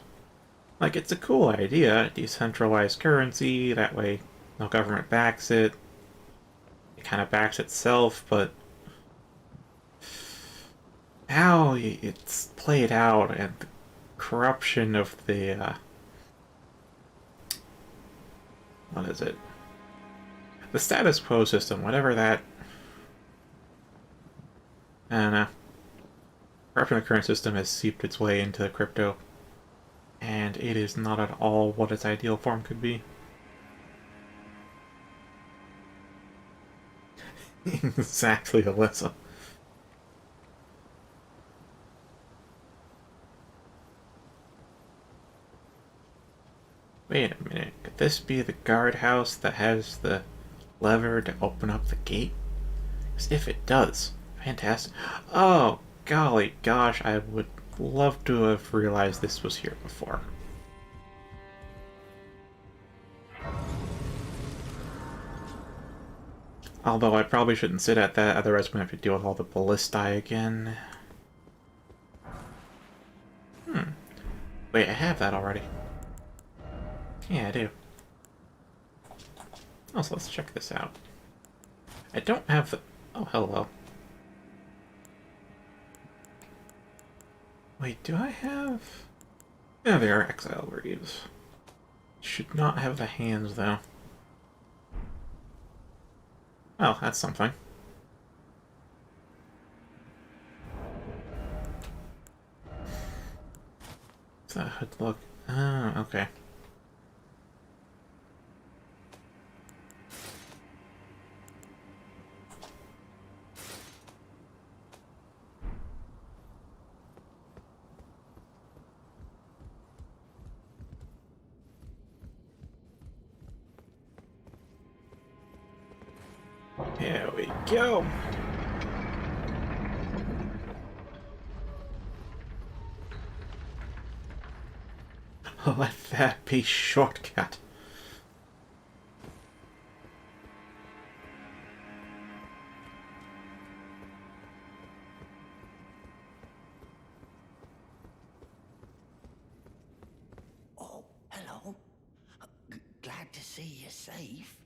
A: Like, it's a cool idea, decentralized currency, that way no government backs it. It kind of backs itself, but how it's played out and the corruption of the, what is it? The status quo system, whatever that... I don't know. Corruption of the current system has seeped its way into crypto, and it is not at all what its ideal form could be. Exactly, Alyssa. Wait a minute, could this be the guardhouse that has the lever to open up the gate? Because if it does, fantastic. Oh, golly gosh, I would love to have realized this was here before. Although I probably shouldn't sit at that, otherwise I'm going to have to deal with all the ballistae again. Wait, I have that already. Yeah, I do. Also, let's check this out. I don't have the... Oh, hello. Wait, do I have... Yeah, they are exile reaves. Should not have the hands, though. Oh, that's something. What's that hood look? Oh, okay. Here we go. Let that be shortcut.
B: Oh, hello. Glad to see you're safe.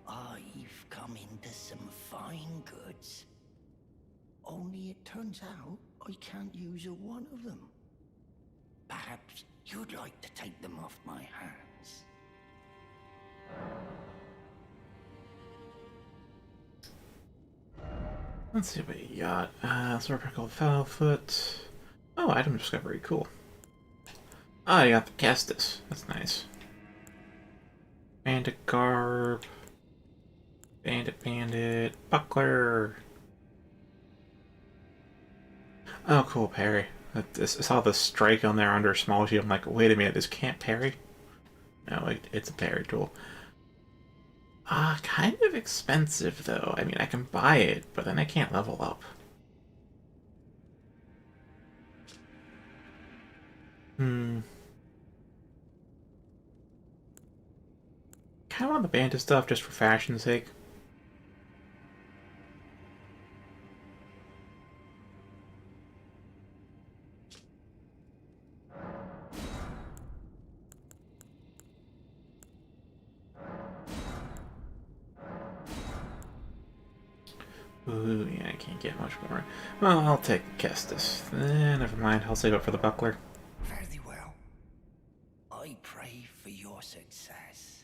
B: I've come into some fine goods. Only it turns out I can't use a one of them. Perhaps you'd like to take them off my hands.
A: Let's see what you got. Serpenticle Foulfoot. Oh, item discovery, cool. Ah, you got the Kestis. That's nice. Bandit Garb. Bandit. Buckler. Oh, cool, parry. I saw the strike on there under small shield. I'm like, wait a minute, this can't parry? No, it's a parry tool. Kind of expensive, though. I mean, I can buy it, but then I can't level up. Kind of want the bandit stuff just for fashion's sake. Ooh, yeah, I can't get much more. Well, I'll take Kestis. Never mind, I'll save it for the buckler.
B: Very well. I pray for your success.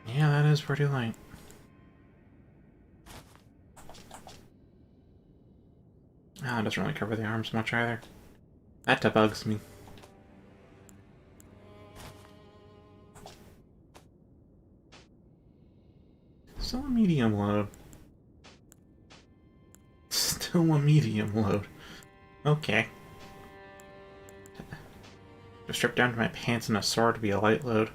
A: Yeah, that is pretty light. It doesn't really cover the arms much either. That bugs me. Still a medium load. Still a medium load. Okay. strip down to my pants and a sword to be a light load.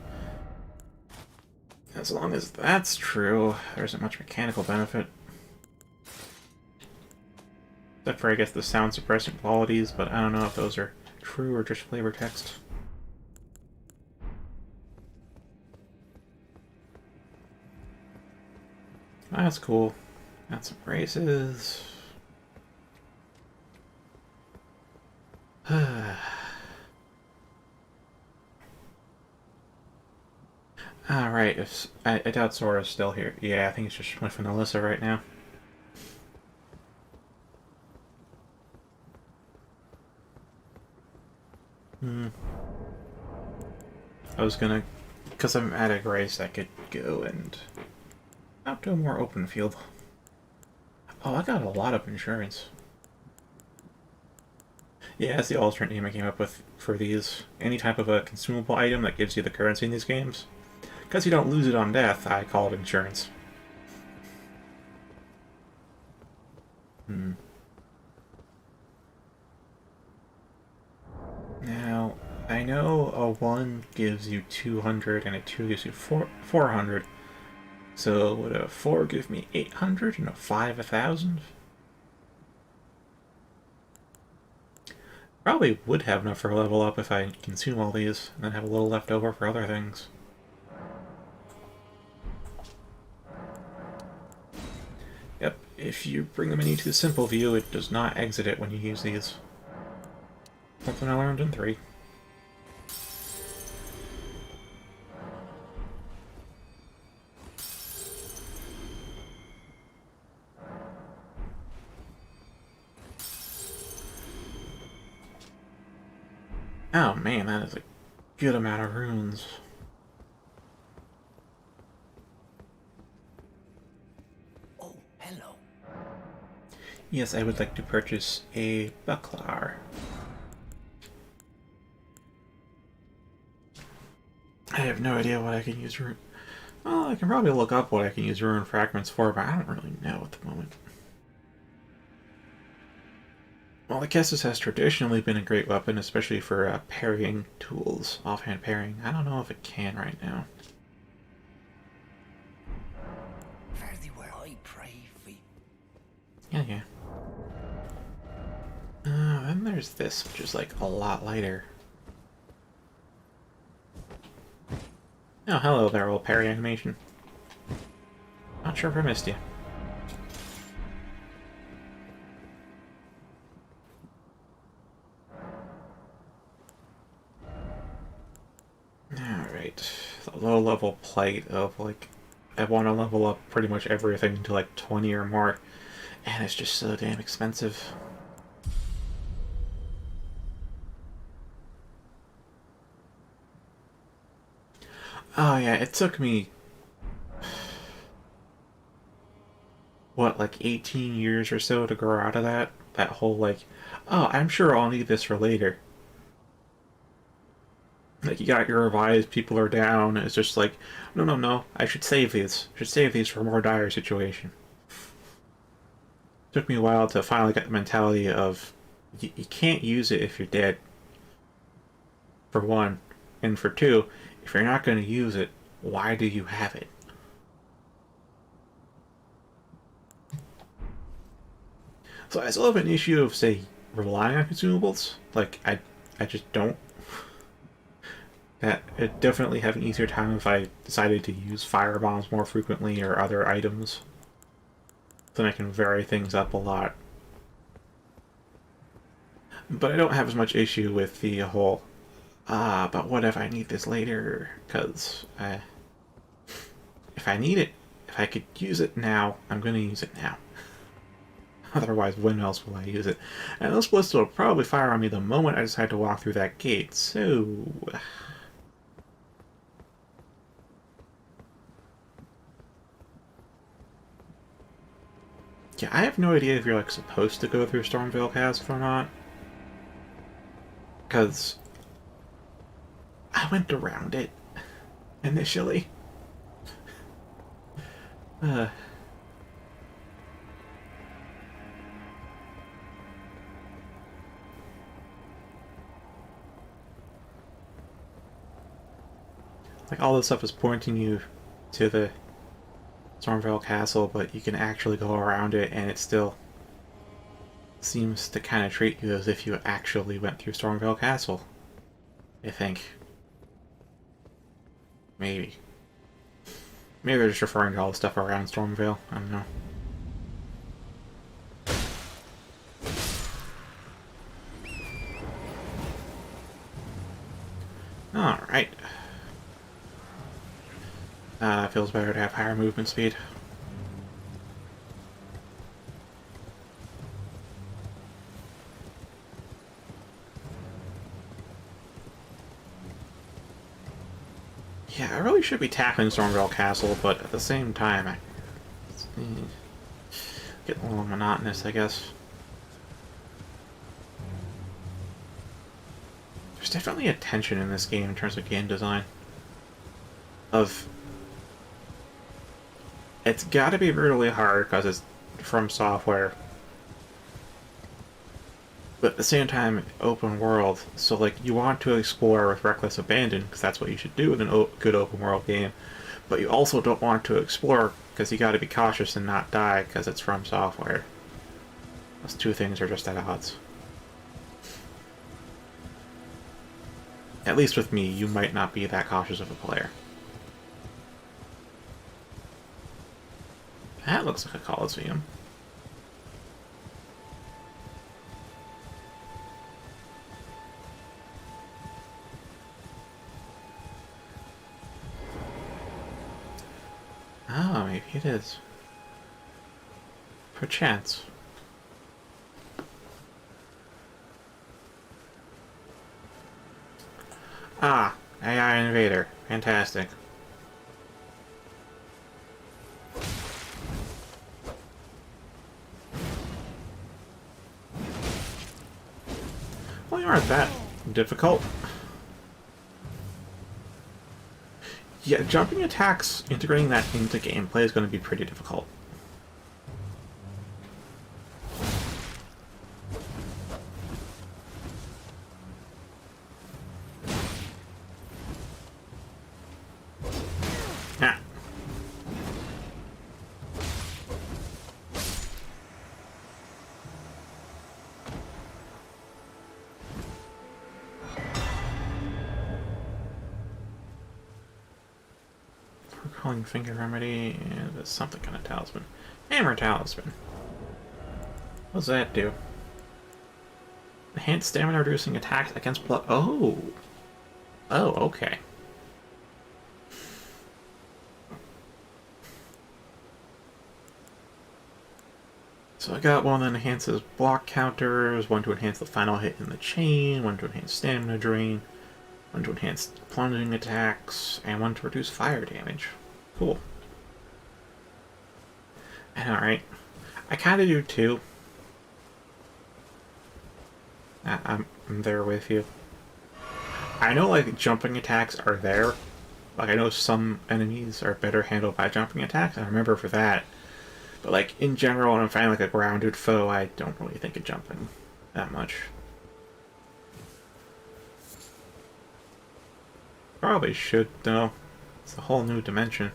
A: As long as that's true, there isn't much mechanical benefit. Except for, I guess, the sound suppressant qualities, but I don't know if those are true or just flavor text. That's cool. Got some races. Alright, if I doubt Sora's still here. Yeah, I think it's just with Alyssa right now. I was gonna, because I'm at a race, I could go and out to a more open field. Oh, I got a lot of insurance. Yeah, that's the alternate name I came up with for these. Any type of a consumable item that gives you the currency in these games. Because you don't lose it on death, I call it insurance. Now, I know a 1 gives you 200 and a 2 gives you 400. So would a 4 give me 800 and a 5 1,000? Probably would have enough for a level up if I consume all these, and then have a little left over for other things. Yep, if you bring the menu to the simple view, it does not exit it when you use these. Something I learned in 3. Oh man, that is a good amount of runes.
B: Oh, hello.
A: Yes, I would like to purchase a buckler. I have no idea what I can use rune. Well, I can probably look up what I can use rune fragments for, but I don't really know at the moment. Well, the Kestis has traditionally been a great weapon, especially for parrying tools, offhand parrying. I don't know if it can right now.
B: Fare thee well, I pray thee.
A: Yeah. Then there's this, which is like a lot lighter. Oh, hello there, old parry animation. Not sure if I missed you. Alright. The low level plight of, like, I want to level up pretty much everything to like 20 or more, and it's just so damn expensive. Oh yeah, it took me, what, like 18 years or so to grow out of that? That whole, like, oh, I'm sure I'll need this for later. Like, you got your revised, people are down, it's just like, no, I should save these. I should save these for a more dire situation. It took me a while to finally get the mentality of, you can't use it if you're dead, for one. And for two, if you're not going to use it, why do you have it? So I still have an issue of, say, relying on consumables. Like, I just don't. That I'd definitely have an easier time if I decided to use fire bombs more frequently or other items. Then I can vary things up a lot. But I don't have as much issue with the whole, but what if I need this later? Because if I need it, if I could use it now, I'm going to use it now. Otherwise, when else will I use it? And those blists will probably fire on me the moment I decide to walk through that gate, so... Yeah, I have no idea if you're, like, supposed to go through Stormveil Castle or not. Because I went around it, initially. Like, all this stuff is pointing you to the Stormvale Castle, but you can actually go around it, and it still seems to kind of treat you as if you actually went through Stormvale Castle. I think. Maybe. Maybe they're just referring to all the stuff around Stormvale. I don't know. Alright. Feels better to have higher movement speed. Yeah, I really should be tackling Stormvale Castle, but at the same time, it's getting a little monotonous, I guess. There's definitely a tension in this game in terms of game design. It's gotta be brutally hard because it's from software. But at the same time, open world, so like you want to explore with reckless abandon because that's what you should do in a good open world game. But you also don't want to explore because you got to be cautious and not die because it's from software. Those two things are just at odds. At least with me, you might not be that cautious of a player. That looks like a Coliseum. Oh, maybe it is. Perchance. Ah, AI Invader. Fantastic. Well, you aren't that difficult. Yeah, jumping attacks, integrating that into gameplay is going to be pretty difficult. Ah. Calling Finger Remedy, and there's something kind of talisman. Hammer Talisman. What does that do? Enhanced stamina reducing attacks against blood. Oh! Oh, okay. So I got one that enhances block counters, one to enhance the final hit in the chain, one to enhance stamina drain, one to enhance plunging attacks, and one to reduce fire damage. Cool. Alright. I kind of do too. I'm there with you. I know, like, jumping attacks are there. Like, I know some enemies are better handled by jumping attacks. I remember for that. But, like, in general, when I'm fighting, like, a grounded foe, I don't really think of jumping that much. Probably should, though. It's a whole new dimension.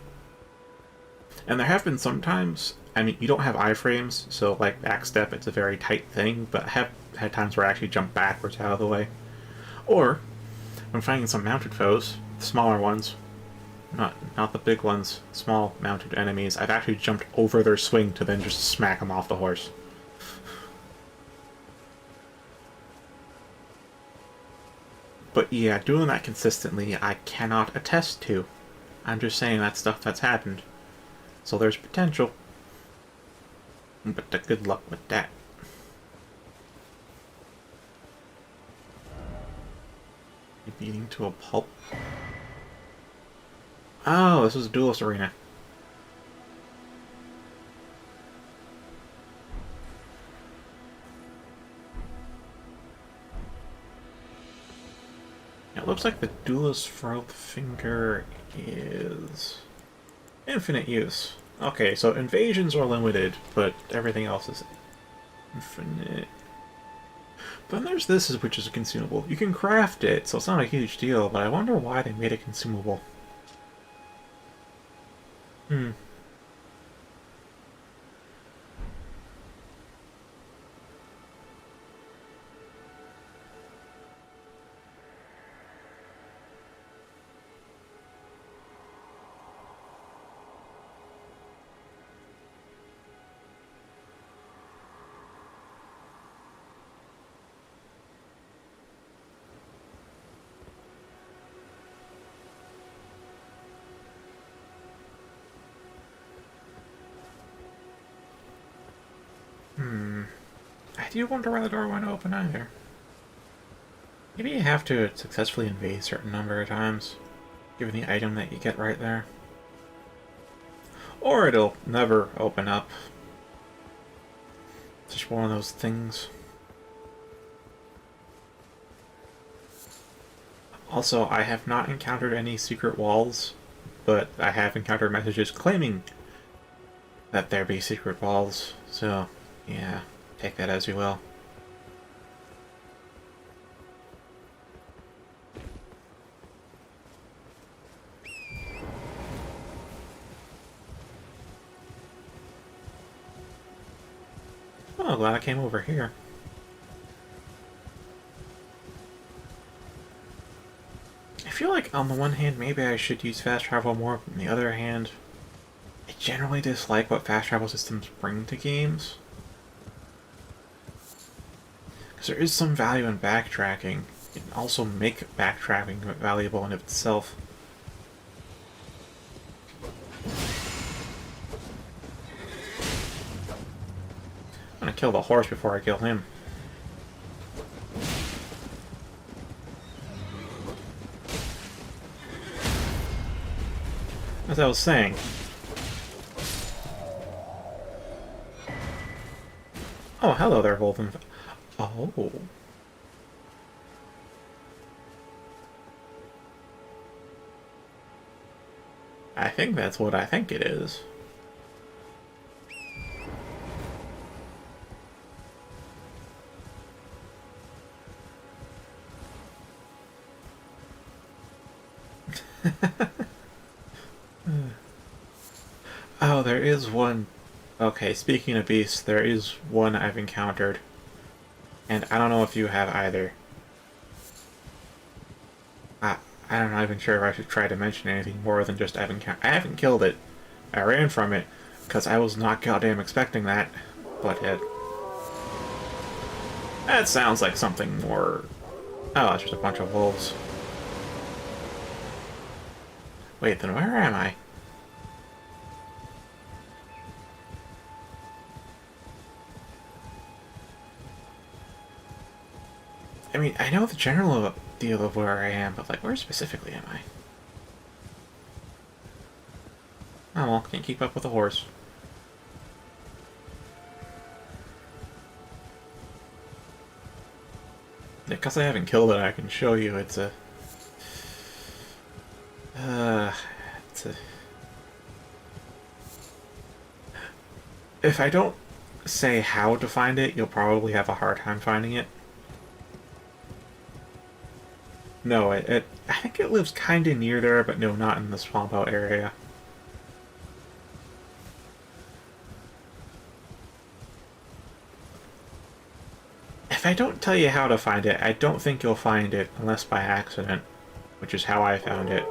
A: And there have been some times, I mean, you don't have iframes, so like backstep, it's a very tight thing, but I have had times where I actually jump backwards out of the way. Or, when fighting some mounted foes, the smaller ones, not the big ones, small mounted enemies, I've actually jumped over their swing to then just smack them off the horse. But yeah, doing that consistently, I cannot attest to. I'm just saying that's stuff that's happened. So there's potential. But good luck with that. You beating to a pulp? Oh, this is a duelist arena. It looks like the duelist fourth finger is infinite use. Okay, so invasions are limited, but everything else is infinite. But then there's this, which is a consumable. You can craft it, so it's not a huge deal, but I wonder why they made it consumable. Hmm. Hmm. I do wonder why the door went open either. Maybe you have to successfully invade a certain number of times, given the item that you get right there. Or it'll never open up. It's just one of those things. Also, I have not encountered any secret walls, but I have encountered messages claiming that there be secret walls, so yeah, take that as you will. Oh, glad I came over here. I feel like on the one hand, maybe I should use fast travel more, but on the other hand, I generally dislike what fast travel systems bring to games. Because there is some value in backtracking. It can also make backtracking valuable in itself. I'm gonna kill the horse before I kill him. As I was saying. Oh, hello there, Wolfen. Oh. I think that's what I think it is. Oh, there is one. Okay, speaking of beasts, there is one I've encountered. And I don't know if you have either. I, I'm not even sure if I should try to mention anything more than just I haven't killed it. I ran from it, because I was not goddamn expecting that. Butthead. That sounds like something more... Oh, it's just a bunch of wolves. Wait, then where am I? I mean, I know the general deal of where I am, but like, where specifically am I? Oh well, can't keep up with a horse. Because I haven't killed it, I can show you it's a... it's a... If I don't say how to find it, you'll probably have a hard time finding it. No, I think it lives kinda near there, but no, not in the swamp out area. If I don't tell you how to find it, I don't think you'll find it unless by accident, which is how I found it.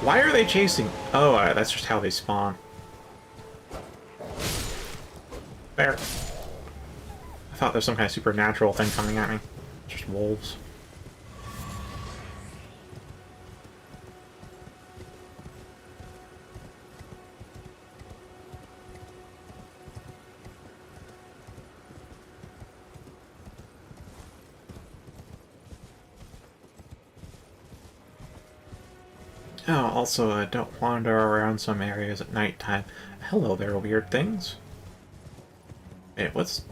A: Why are they chasing? Oh, that's just how they spawn. There. I thought there's some kind of supernatural thing coming at me. Just wolves. Oh, also, don't wander around some areas at nighttime. Hello there, weird things. Wait, what's...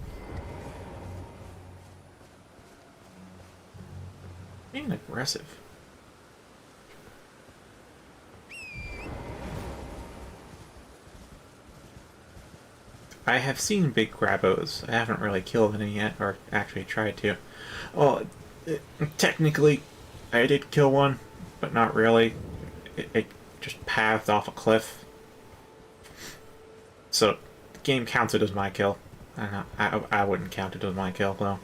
A: being aggressive? I have seen big grabbos. I haven't really killed any yet, or actually tried to. Well, technically, I did kill one, but not really. It just pathed off a cliff. So the game counts it as my kill. I wouldn't count it as my kill though.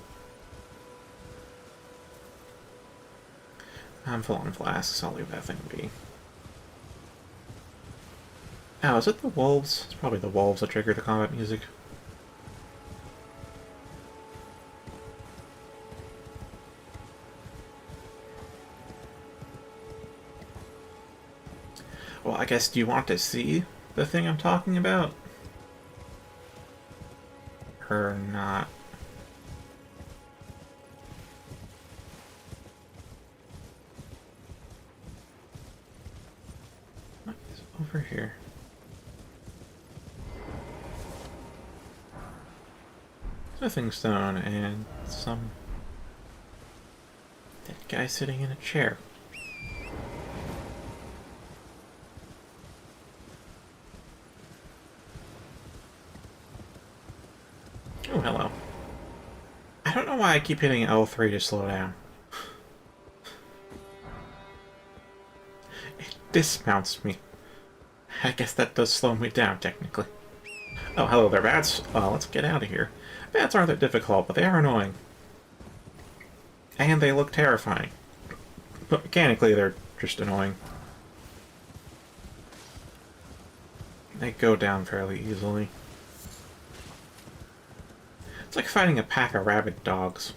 A: I'm full on flasks. I'll leave that thing be. Oh, is it the wolves? It's probably the wolves that trigger the combat music. Well, I guess, do you want to see the thing I'm talking about? Or not? What is over here? Smithing stone and some dead guy sitting in a chair. Oh, hello. I don't know why I keep hitting L3 to slow down. It dismounts me. I guess that does slow me down, technically. Oh, hello there, bats. Let's get out of here. Bats aren't that difficult, but they are annoying. And they look terrifying. But mechanically, they're just annoying. They go down fairly easily. It's like fighting a pack of rabid dogs.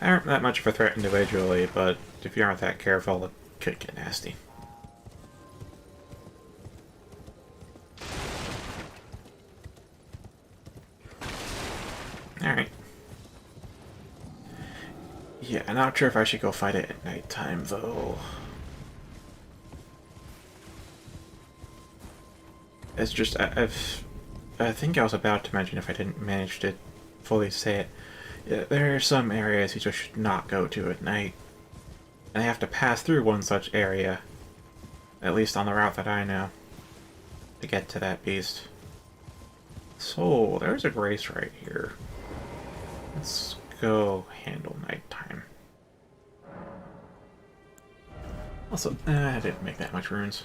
A: They aren't that much of a threat individually, but if you aren't that careful, it could get nasty. Alright. Yeah, I'm not sure if I should go fight it at nighttime, though. It's just, I think I was about to mention, if I didn't manage to fully say it, yeah, there are some areas you just should not go to at night. And I have to pass through one such area, at least on the route that I know, to get to that beast. So, there's a grace right here. Let's go handle nighttime. Also, I didn't make that much runes.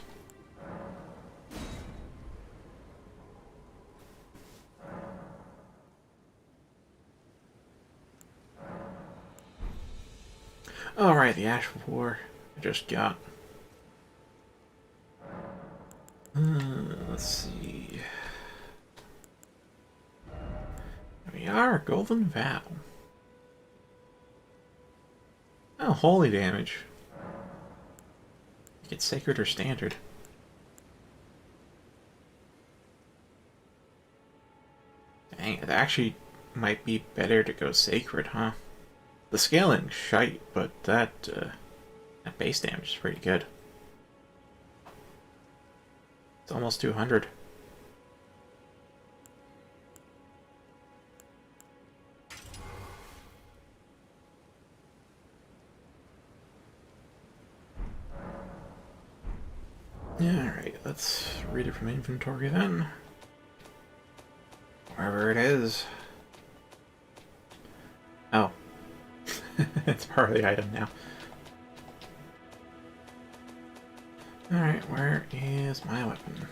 A: Alright, the Ash of War I just got. Let's see. There we are, Golden Vow. Oh, holy damage. Get sacred or standard. Dang, it actually might be better to go sacred, huh? The scaling's shite, but that base damage is pretty good. It's almost 200. Alright, let's read it from inventory then. Wherever it is. Oh. It's part of the item now. Alright, where is my weapon?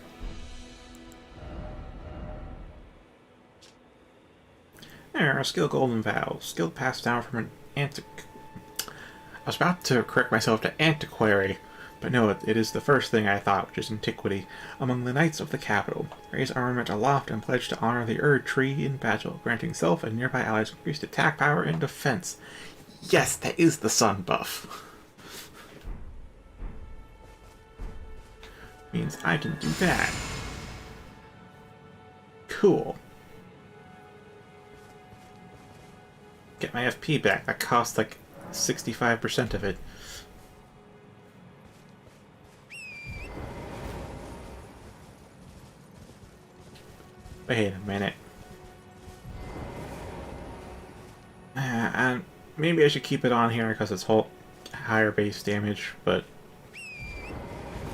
A: There, a skill Golden Vow. Skill passed down from an I was about to correct myself to antiquary, but no, it is the first thing I thought, which is antiquity. Among the knights of the capital, raise armament aloft and pledge to honor the Erd tree in battle, granting self and nearby allies increased attack power and defense. Yes, that is the sun buff. Means I can do that. Cool. Get my FP back. That costs like 65% of it. Wait a minute. And maybe I should keep it on here because it's higher base damage, but I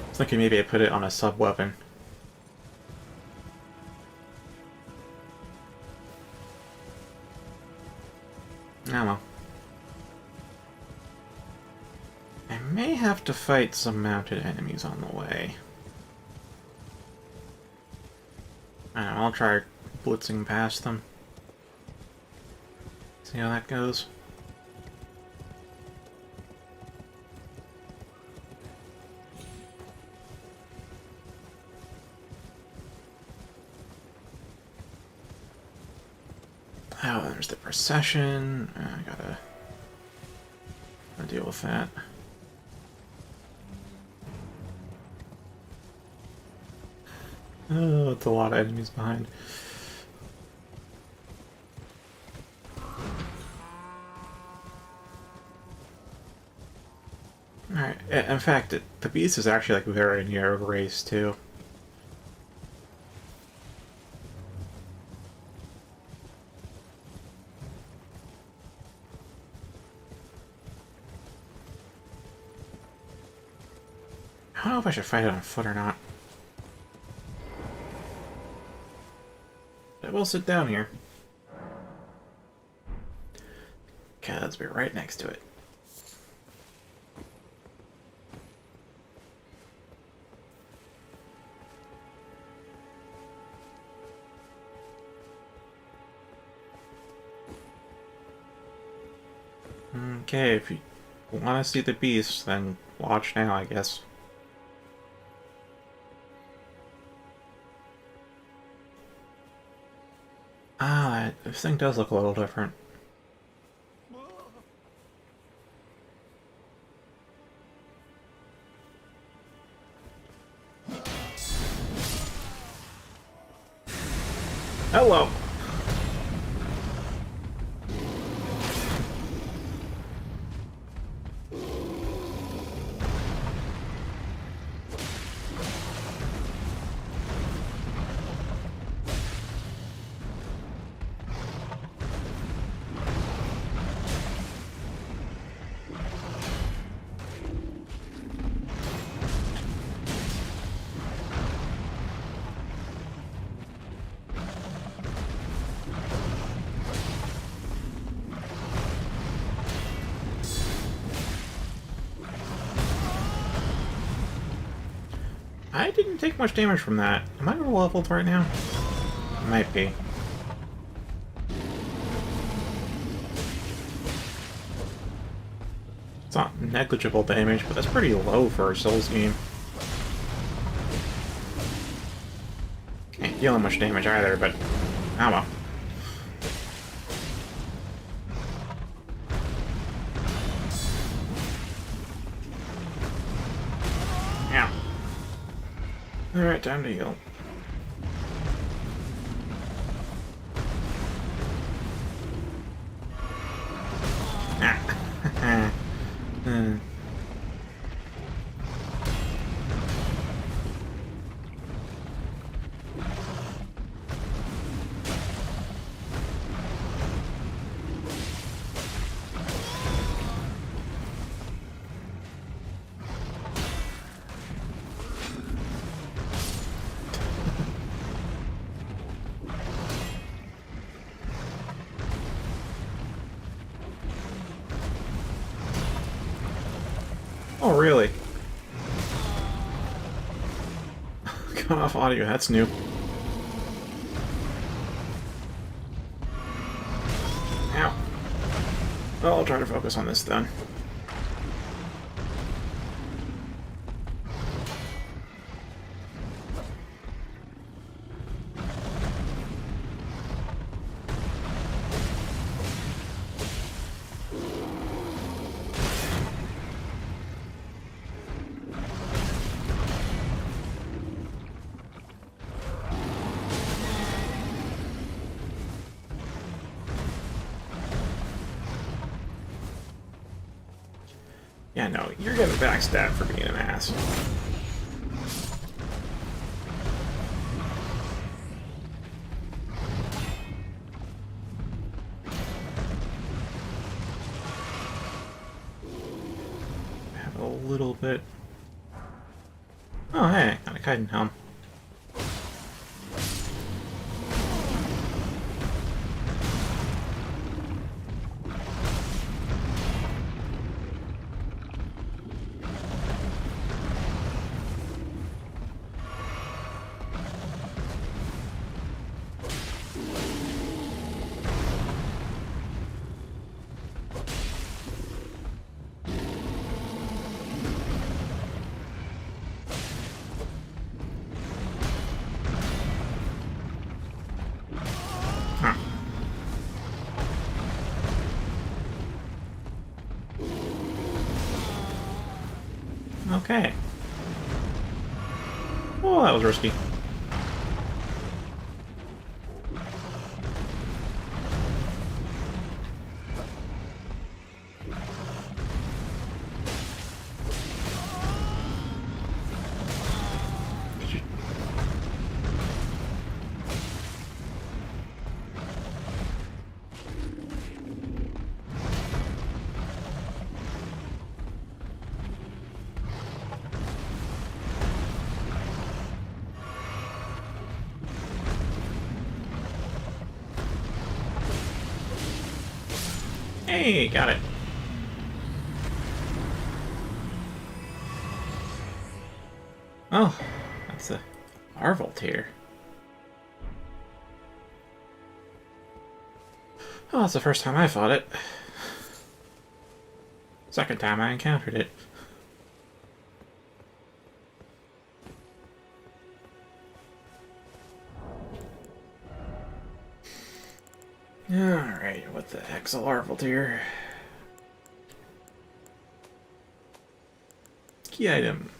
A: was thinking maybe I put it on a sub-weapon. Oh well. may have to fight some mounted enemies on the way. I don't know, I'll try blitzing past them. See how that goes. Oh, there's the procession. I gotta deal with that. Oh, it's a lot of enemies behind. Alright, in fact, the beast is actually like very near race too. I don't know if I should fight it on foot or not. I will sit down here. Because we're right next to it. Okay, if you want to see the beast, then watch now, I guess. Ah, this thing does look a little different. Hello! I didn't take much damage from that. Am I leveled right now? Might be. It's not negligible damage, but that's pretty low for a Souls game. Ain't dealing much damage either, but oh well. Yeah. Alright, time to heal. Ah. Oh, really? Cut off audio, that's new. Ow. Well, I'll try to focus on this then. Yeah, no, you're getting backstabbed for being an ass. I have a little bit... Oh, hey, got a Kaiden helm. Okay. Oh, that was risky. Hey, got it. Oh, that's a Marvel tier. Oh, that's the first time I fought it. Second time I encountered it. Alright, what the heck's a larval tier? Key item.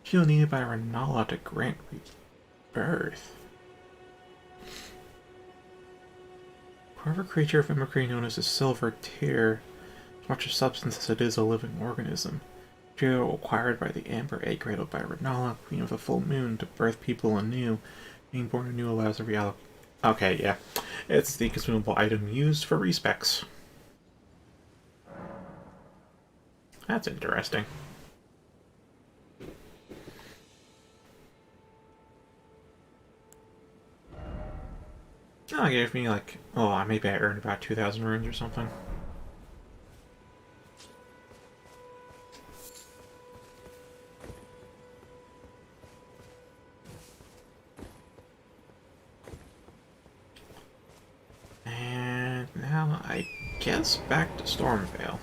A: Shield needed by Renala to grant rebirth. Whatever creature of mimicry known as a silver tear, as much a substance as it is a living organism. Material acquired by the amber egg cradled by Renala, queen of the full moon, to birth people anew. Being born anew allows a reality. Okay, yeah. It's the consumable item used for respecs. That's interesting. Oh, it gave me like, oh, maybe I earned about 2,000 runes or something. And now I guess back to Stormvale.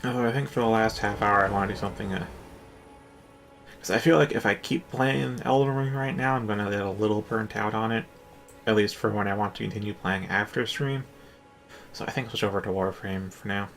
A: Although I think for the last half hour I want to do something, because I feel like if I keep playing Elden Ring right now, I'm going to get a little burnt out on it. At least for when I want to continue playing after stream. So I think switch over to Warframe for now.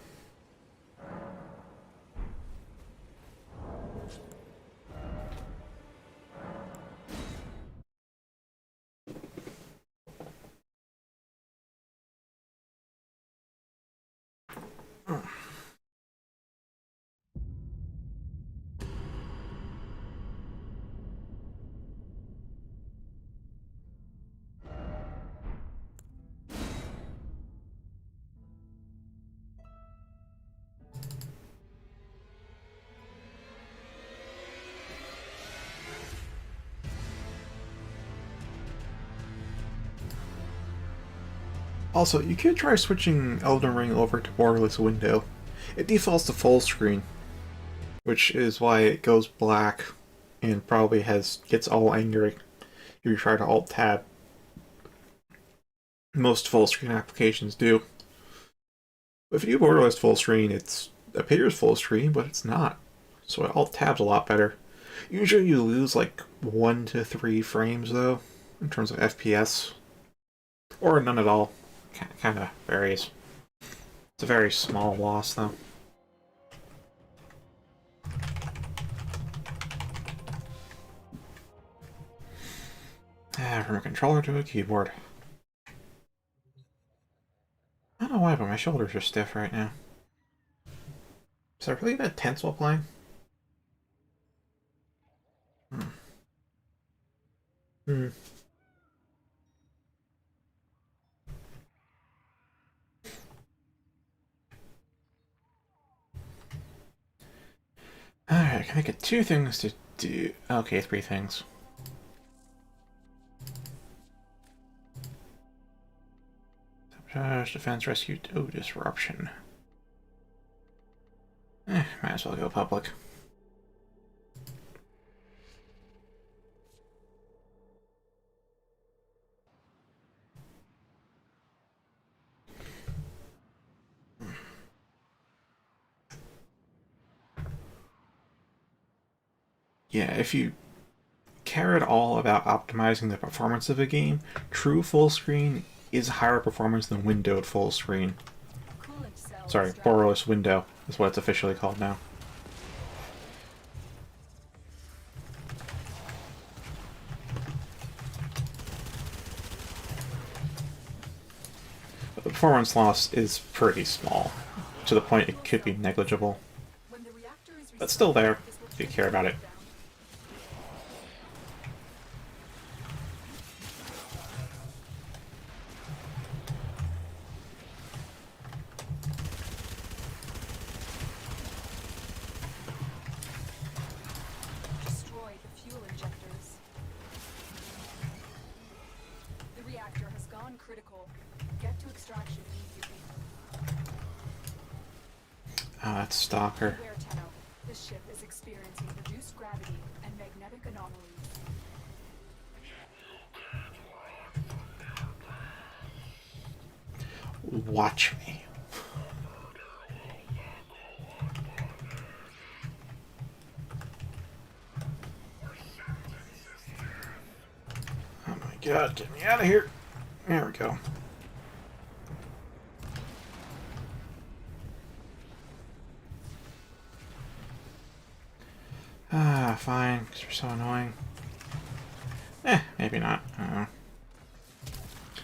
A: Also, you could try switching Elden Ring over to borderless window. It defaults to full screen, which is why it goes black and probably gets all angry if you try to alt tab. Most full screen applications do. If you do borderless full screen, it appears full screen, but it's not. So alt tab's a lot better. Usually you lose like 1 to 3 frames though, in terms of FPS. Or none at all. Kind of varies. It's a very small loss though. From a controller to a keyboard. I don't know why, but my shoulders are stiff right now. Is I really that tense while playing? Hmm. Alright, can I get 2 things to do? Okay, 3 things. Sabotage, defense, rescue, disruption. Might as well go public. Yeah, if you care at all about optimizing the performance of a game, true full screen is higher performance than windowed full screen.
C: Quality
A: Sorry, borderless window is what it's officially called now. But the performance loss is pretty small, to the point it could be negligible. But still there, if you care about it.
C: Destroy the fuel injectors. The reactor has gone critical. Get to extraction immediately.
A: Oh, that's Stalker.
C: Beware, Tenno. This ship is experiencing reduced gravity and magnetic anomalies.
A: Watch me. Oh my god, get me out of here. There we go. Ah, fine, because you're so annoying. Maybe not. I don't know.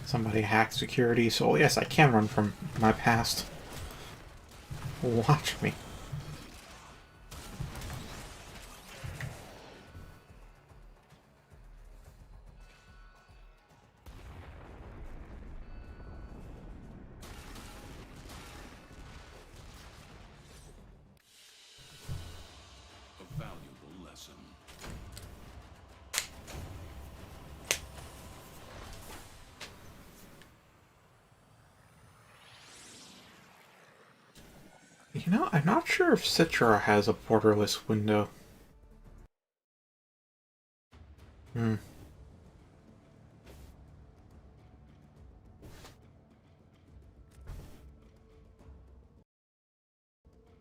A: Somebody hacked security, so yes, I can run from my past. Watch me.
D: A valuable lesson.
A: You know, I'm not sure if Citra has a borderless window.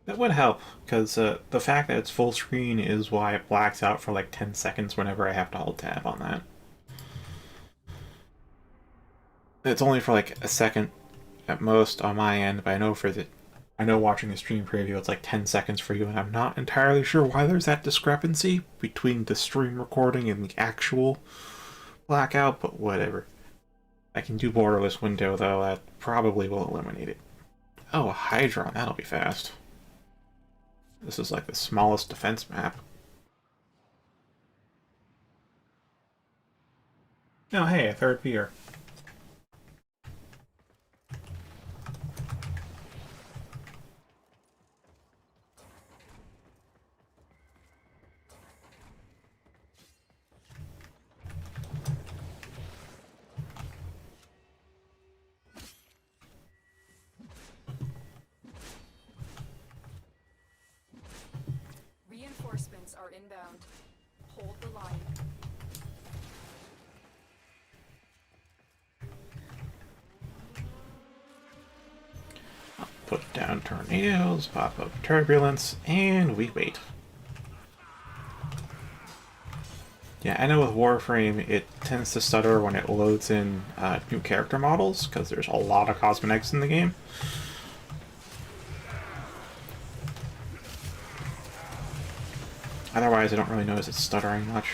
A: That would help, because the fact that it's full screen is why it blacks out for like 10 seconds whenever I have to hold tab on that. It's only for like a second at most on my end, but I know watching the stream preview it's like 10 seconds for you, and I'm not entirely sure why there's that discrepancy between the stream recording and the actual blackout, but whatever. I can do borderless window though, that probably will eliminate it. Oh, a Hydron, that'll be fast. This is like the smallest defense map. Oh hey, a third pier.
C: Reinforcements are inbound. Hold the line.
A: Put down tornadoes, pop up turbulence, and we wait. Yeah, I know with Warframe it tends to stutter when it loads in new character models, because there's a lot of cosmetics in the game. Otherwise, I don't really notice it stuttering much.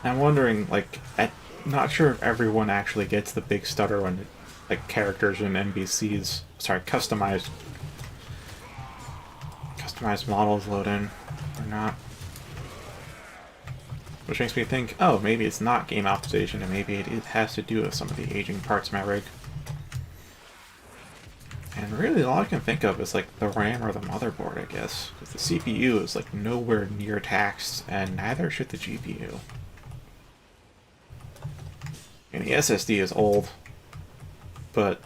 A: I'm wondering, like, I'm not sure if everyone actually gets the big stutter when, like, characters and NPCs, sorry, customized models load in, or not. Which makes me think, oh, maybe it's not game optimization, and maybe it has to do with some of the aging parts of my rig. And really, all I can think of is like the RAM or the motherboard, I guess. Because the CPU is like nowhere near taxed, and neither should the GPU. And the SSD is old, but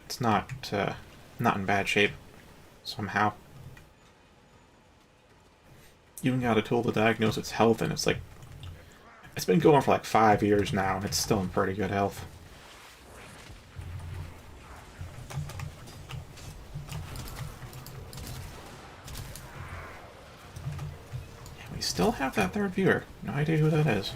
A: it's not in bad shape somehow. Even got a tool to diagnose its health, and it's like it's been going for like 5 years now, and it's still in pretty good health. We still have that third viewer. No idea who that is.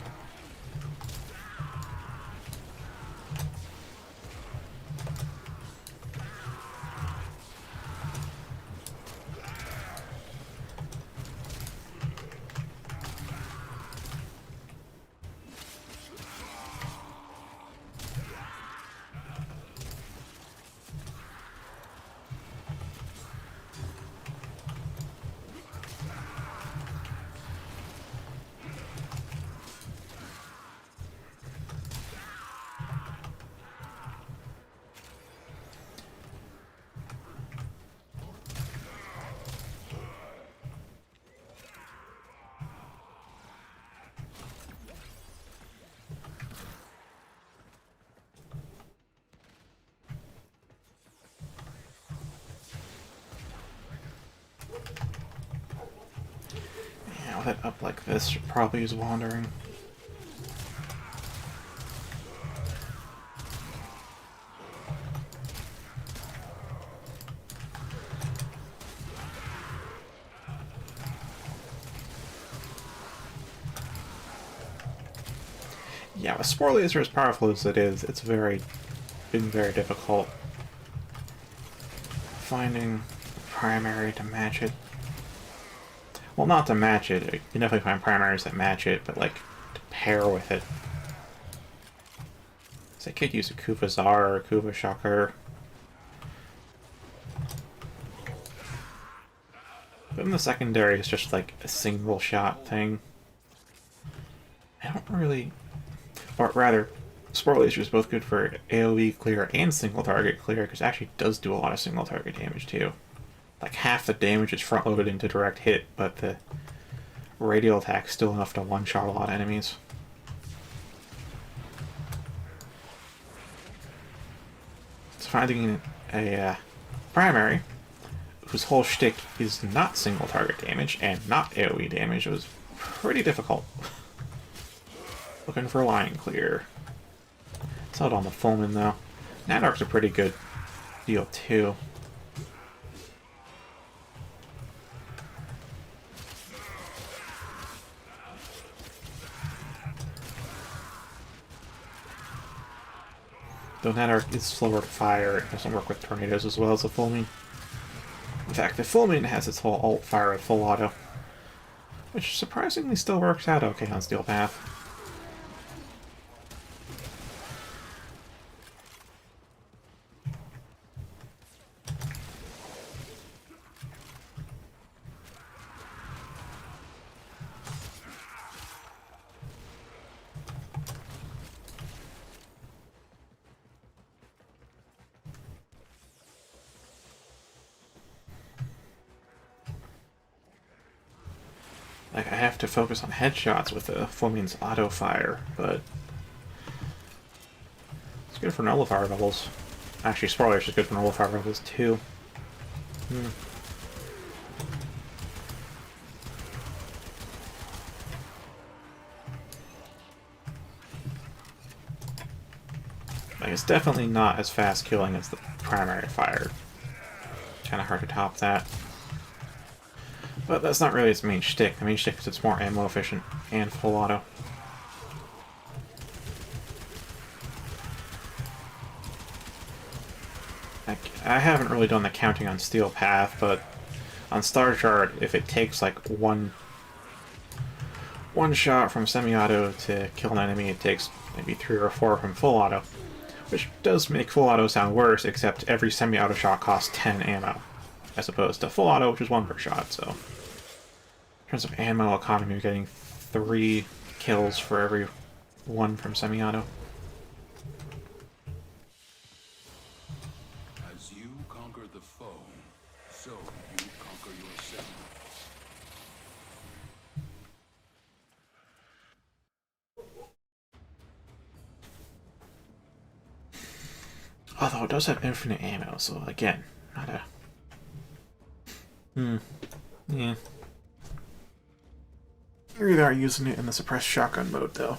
A: that up like this should probably use Wandering. Yeah, with Spore Laser as powerful as it is, it's been very difficult finding primary to match it. Well, not to match it. You can definitely find primaries that match it, but like to pair with it. So I could use a Kuva Zar or a Kuva Shocker. But then the secondary is just like a single shot thing. I don't really... Or rather, Spore Laser is both good for AoE clear and single target clear, because it actually does do a lot of single target damage too. Like half the damage is front loaded into direct hit, but the radial attack is still enough to one-shot a lot of enemies. So finding a primary whose whole shtick is not single target damage and not AoE damage was pretty difficult. Looking for line clear. It's out on the Fulmin though. Nadark's a pretty good deal too. Though Nadark is slower to fire, it doesn't work with tornadoes as well as the Fulmin. In fact, the Fulmin has its whole alt fire at full auto, which surprisingly still works out okay on Steel Path. Like, I have to focus on headshots with the Fulmin's auto fire, but it's good for nullifier levels. Actually, Spore Laser is good for nullifier levels too. Like, it's definitely not as fast killing as the primary fire. Kind of hard to top that. But that's not really its main shtick. The main shtick is it's more ammo efficient and full auto. I haven't really done the counting on Steel Path, but on Star Chart, if it takes like one shot from semi-auto to kill an enemy, it takes maybe 3 or 4 from full auto. Which does make full auto sound worse, except every semi-auto shot costs 10 ammo, as opposed to full auto, which is 1 per shot, so... In terms of ammo economy, you're getting 3 kills for every 1 from semi-auto.
D: As you conquer the foe, so you conquer yourself.
A: Although it does have infinite ammo, so again, not a... Yeah. Here they are using it in the suppressed shotgun mode, though.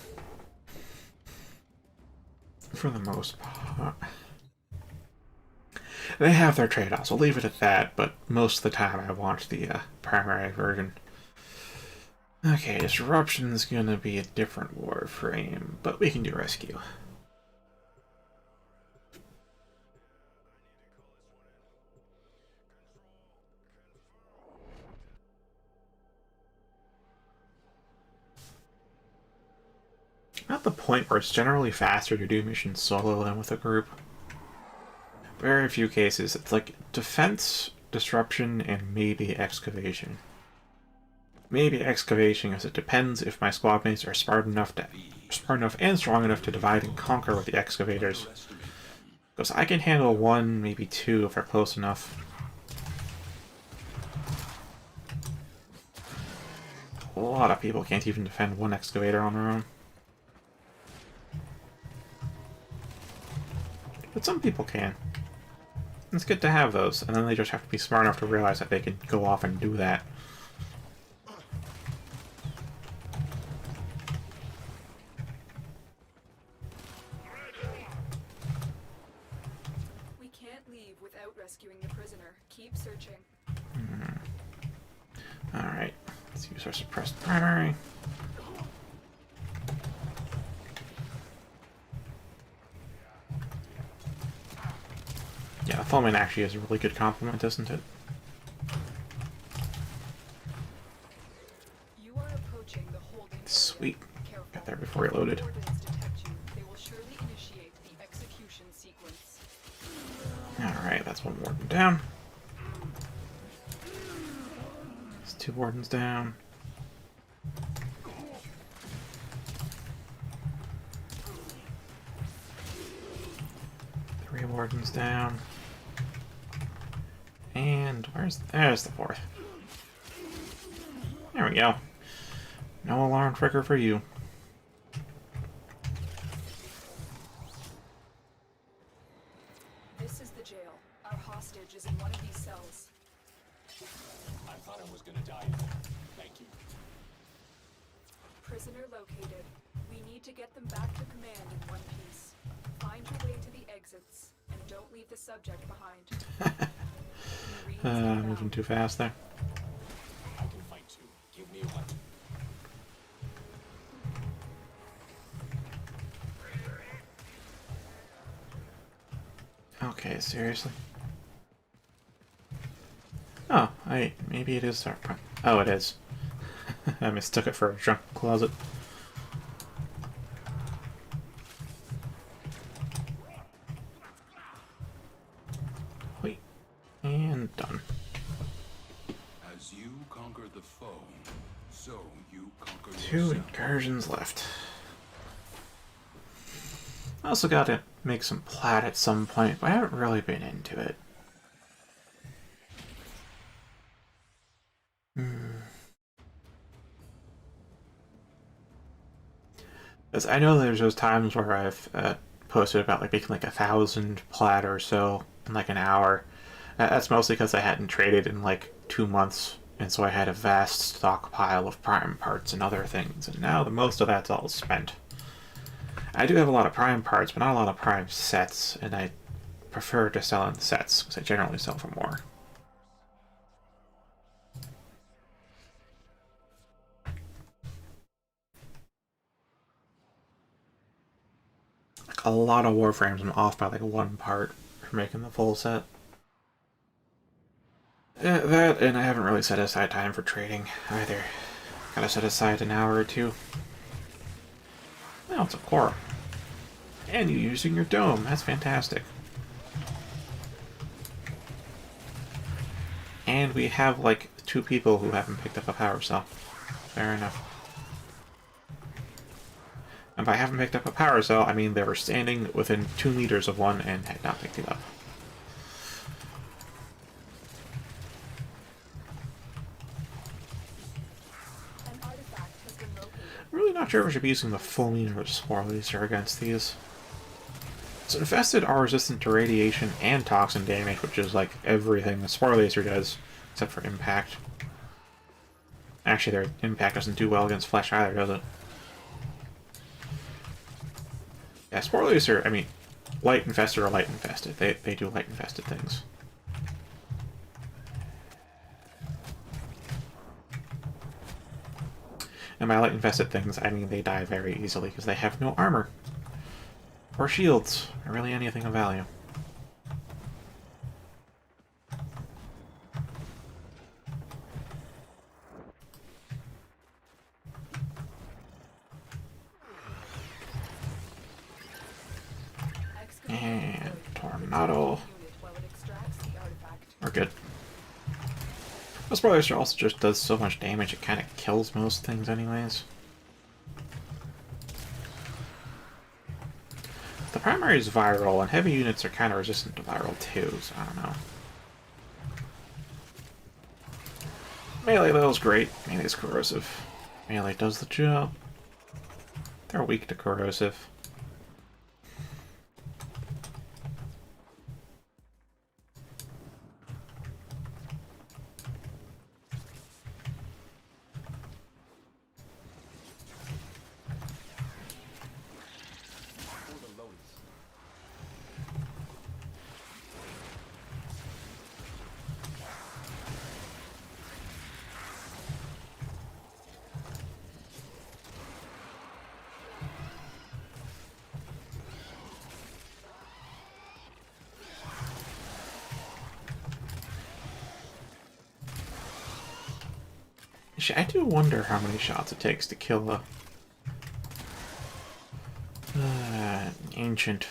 A: For the most part. They have their trade-offs, we'll leave it at that, but most of the time I want the primary version. Okay, Disruption's gonna be a different warframe, but we can do Rescue. At the point where it's generally faster to do missions solo than with a group. Very few cases, it's like defense, disruption, and maybe excavation. Maybe excavation, as it depends if my squad mates are smart enough and strong enough to divide and conquer with the excavators. Because I can handle 1, maybe 2 if they're close enough. A lot of people can't even defend 1 excavator on their own. But some people can. It's good to have those, and then they just have to be smart enough to realize that they can go off and do that. Alright, let's use our suppressed primary. Yeah, foaming actually is a really good compliment, isn't it?
C: You are approaching the holding area.
A: Sweet.
C: Careful.
A: Got there before he loaded.
C: If coordinates detect you, they will surely initiate the execution sequence.
A: Alright, that's one warden down. There's 2 wardens down. Three wardens down. And there's the 4th. There we go. No alarm trigger for you.
C: This is the jail. Our hostage is in one of these cells.
D: I thought I was gonna die in there. Thank you.
C: Prisoner located. We need to get them back to command in one piece. Find your way to the exits, and don't leave the subject behind. Marines
A: Moving too fast there.
D: I can fight too. Give me a weapon.
A: Okay, seriously. Oh, maybe it is our prime. Oh, it is. I mistook it for a junk closet. Wait. And done.
D: As you conquer the foe, so you conquer
A: 2
D: yourself.
A: incursions left. I also got to make some plat at some point, but I haven't really been into it. Because I know there's those times where I've posted about like making like 1,000 plat or so in like an hour. That's mostly because I hadn't traded in like 2 months, and so I had a vast stockpile of prime parts and other things, and now the most of that's all spent. I do have a lot of prime parts, but not a lot of prime sets, and I prefer to sell in sets, because I generally sell for more. Like a lot of Warframes, I'm off by like 1 part for making the full set. That, and I haven't really set aside time for trading either. Gotta set aside an hour or 2. Well, it's a core. And you're using your dome. That's fantastic. And we have, like, 2 people who haven't picked up a power cell. Fair enough. And by haven't picked up a power cell, I mean they were standing within 2 meters of one and had not picked it up.
C: An artifact has been located.
A: I'm really not sure if I should be using the foaming or the spore laser against these. So infested are resistant to radiation and toxin damage, which is like everything the spore laser does, except for impact. Actually, their impact doesn't do well against flesh either, does it? Yeah, spore laser, I mean, light infested or light infested. They do light infested things. And by light infested things, I mean they die very easily because they have no armor. Or shields, or really anything of value. And tornado. We're good. This brother also just does so much damage it kind of kills most things anyways. The primary is viral, and heavy units are kind of resistant to viral too, so I don't know. Melee though is great. Melee's corrosive. Melee does the job. They're weak to corrosive. Actually, I do wonder how many shots it takes to kill a ancient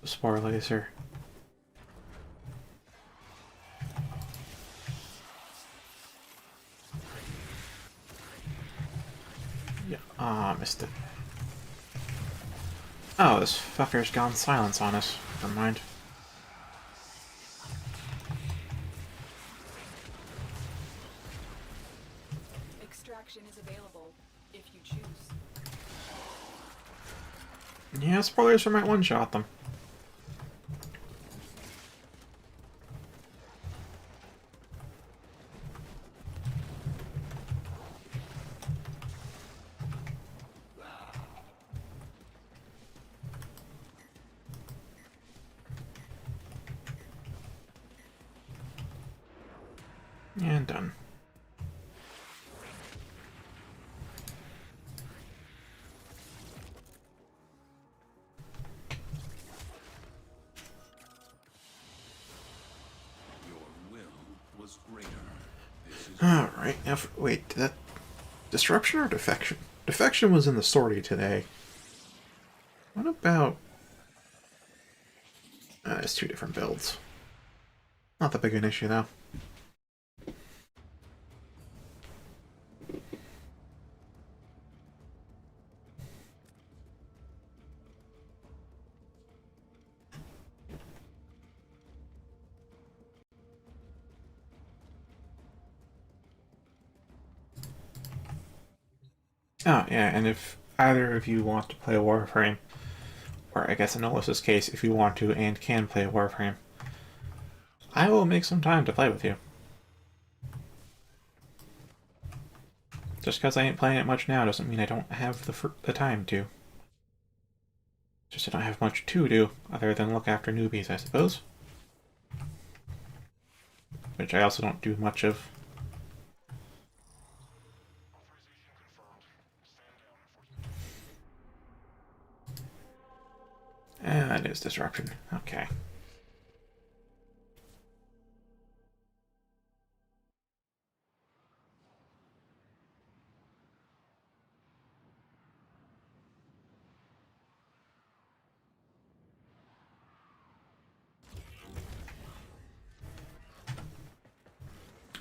A: spore laser. Yeah, missed it. Oh, this fucker's gone silence on us. Never mind.
C: Extraction is available if you choose.
A: Yeah, spoilers might one-shot them. And done.
D: Your will was greater. This is
A: Alright, now, wait, did that disruption or defection? Defection was in the sortie today. What about... it's two different builds. Not that big an issue, though. Oh, yeah, and if either of you want to play Warframe, or I guess in Olis's case, if you want to and can play Warframe, I will make some time to play with you. Just because I ain't playing it much now doesn't mean I don't have the time to. Just I don't have much to do, other than look after newbies, I suppose. Which I also don't do much of. And that is disruption. Okay.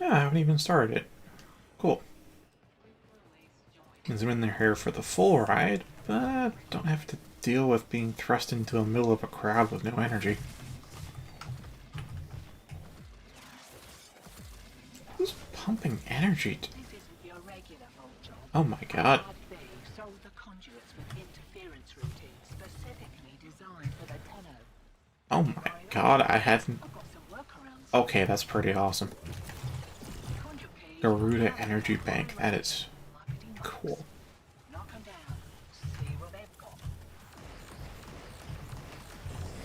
A: Yeah, I haven't even started it. Cool. Means I'm in there here for the full ride, but don't have to deal with being thrust into the middle of a crowd with no energy. Who's pumping energy? Oh my god. Oh my god, I hadn't... Okay, that's pretty awesome. Garuda Energy Bank, that is cool.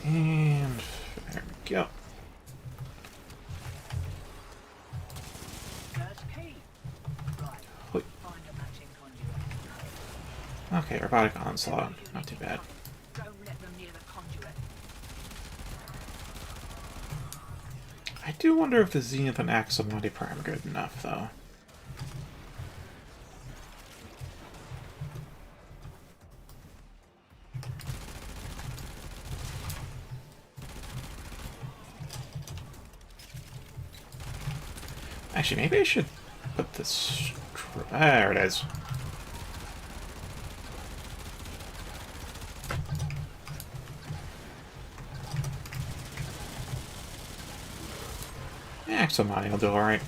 A: And there we go. Wait. Okay, robotic onslaught, not too bad. I do wonder if the Zenith and Axomati Prime are good enough, though. Actually, maybe I should put this... There it is. Axomati will do alright.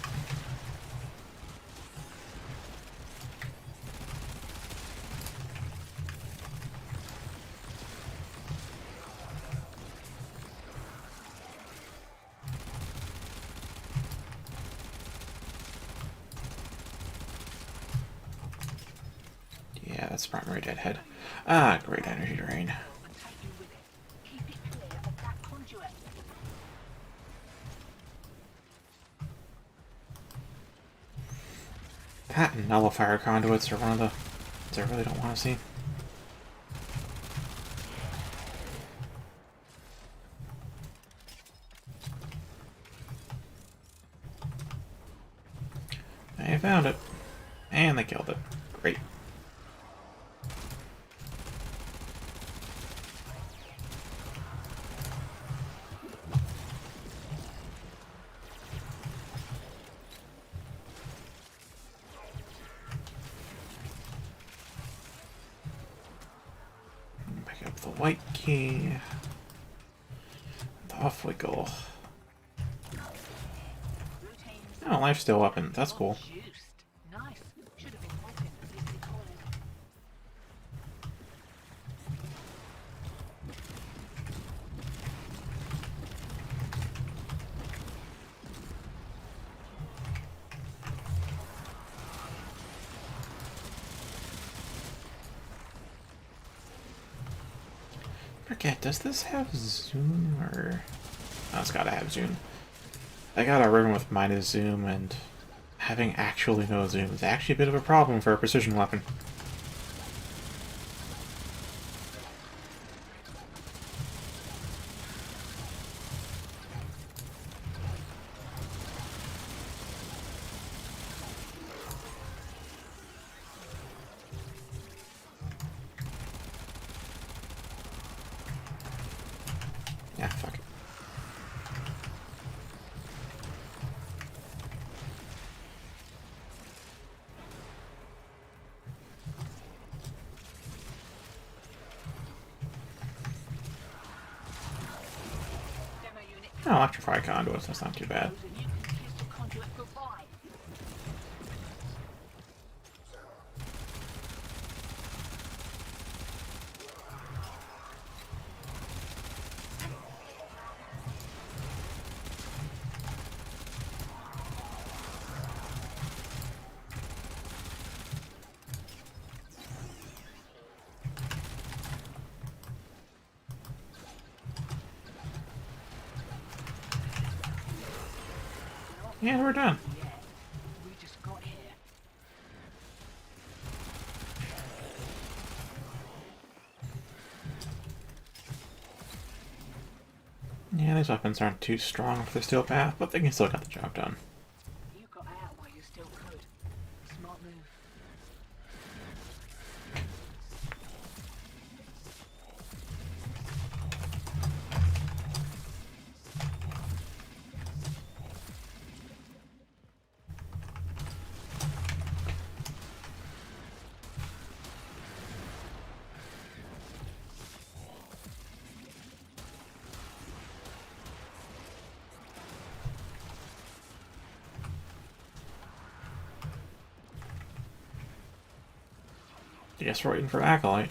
A: Yeah, that's primary deadhead. Ah, great energy drain. That and nullifier conduits are one of the things I really don't want to see. They found it. And they killed it. Great. Pick up the white key. And off we go. Oh, lifesteal weapon. That's cool.
E: Nice. Should have been hoping at least they call it.
A: Forget, does this have zoom or... Oh, it's gotta have zoom. I got a ribbon with minus zoom, and having actually no zoom is actually a bit of a problem for a precision weapon. Yeah, fuck it.
E: Demo unit.
A: Oh, electrify conduits, that's not too bad.
E: Those are new crystal conduit goodbye.
A: Yeah, we're done.
E: Yeah. We just got here.
A: Yeah, these weapons aren't too strong for the steel path, but they can still get the job done.
E: You got out while you still could. Smart move.
A: Guess we're waiting for Acolyte.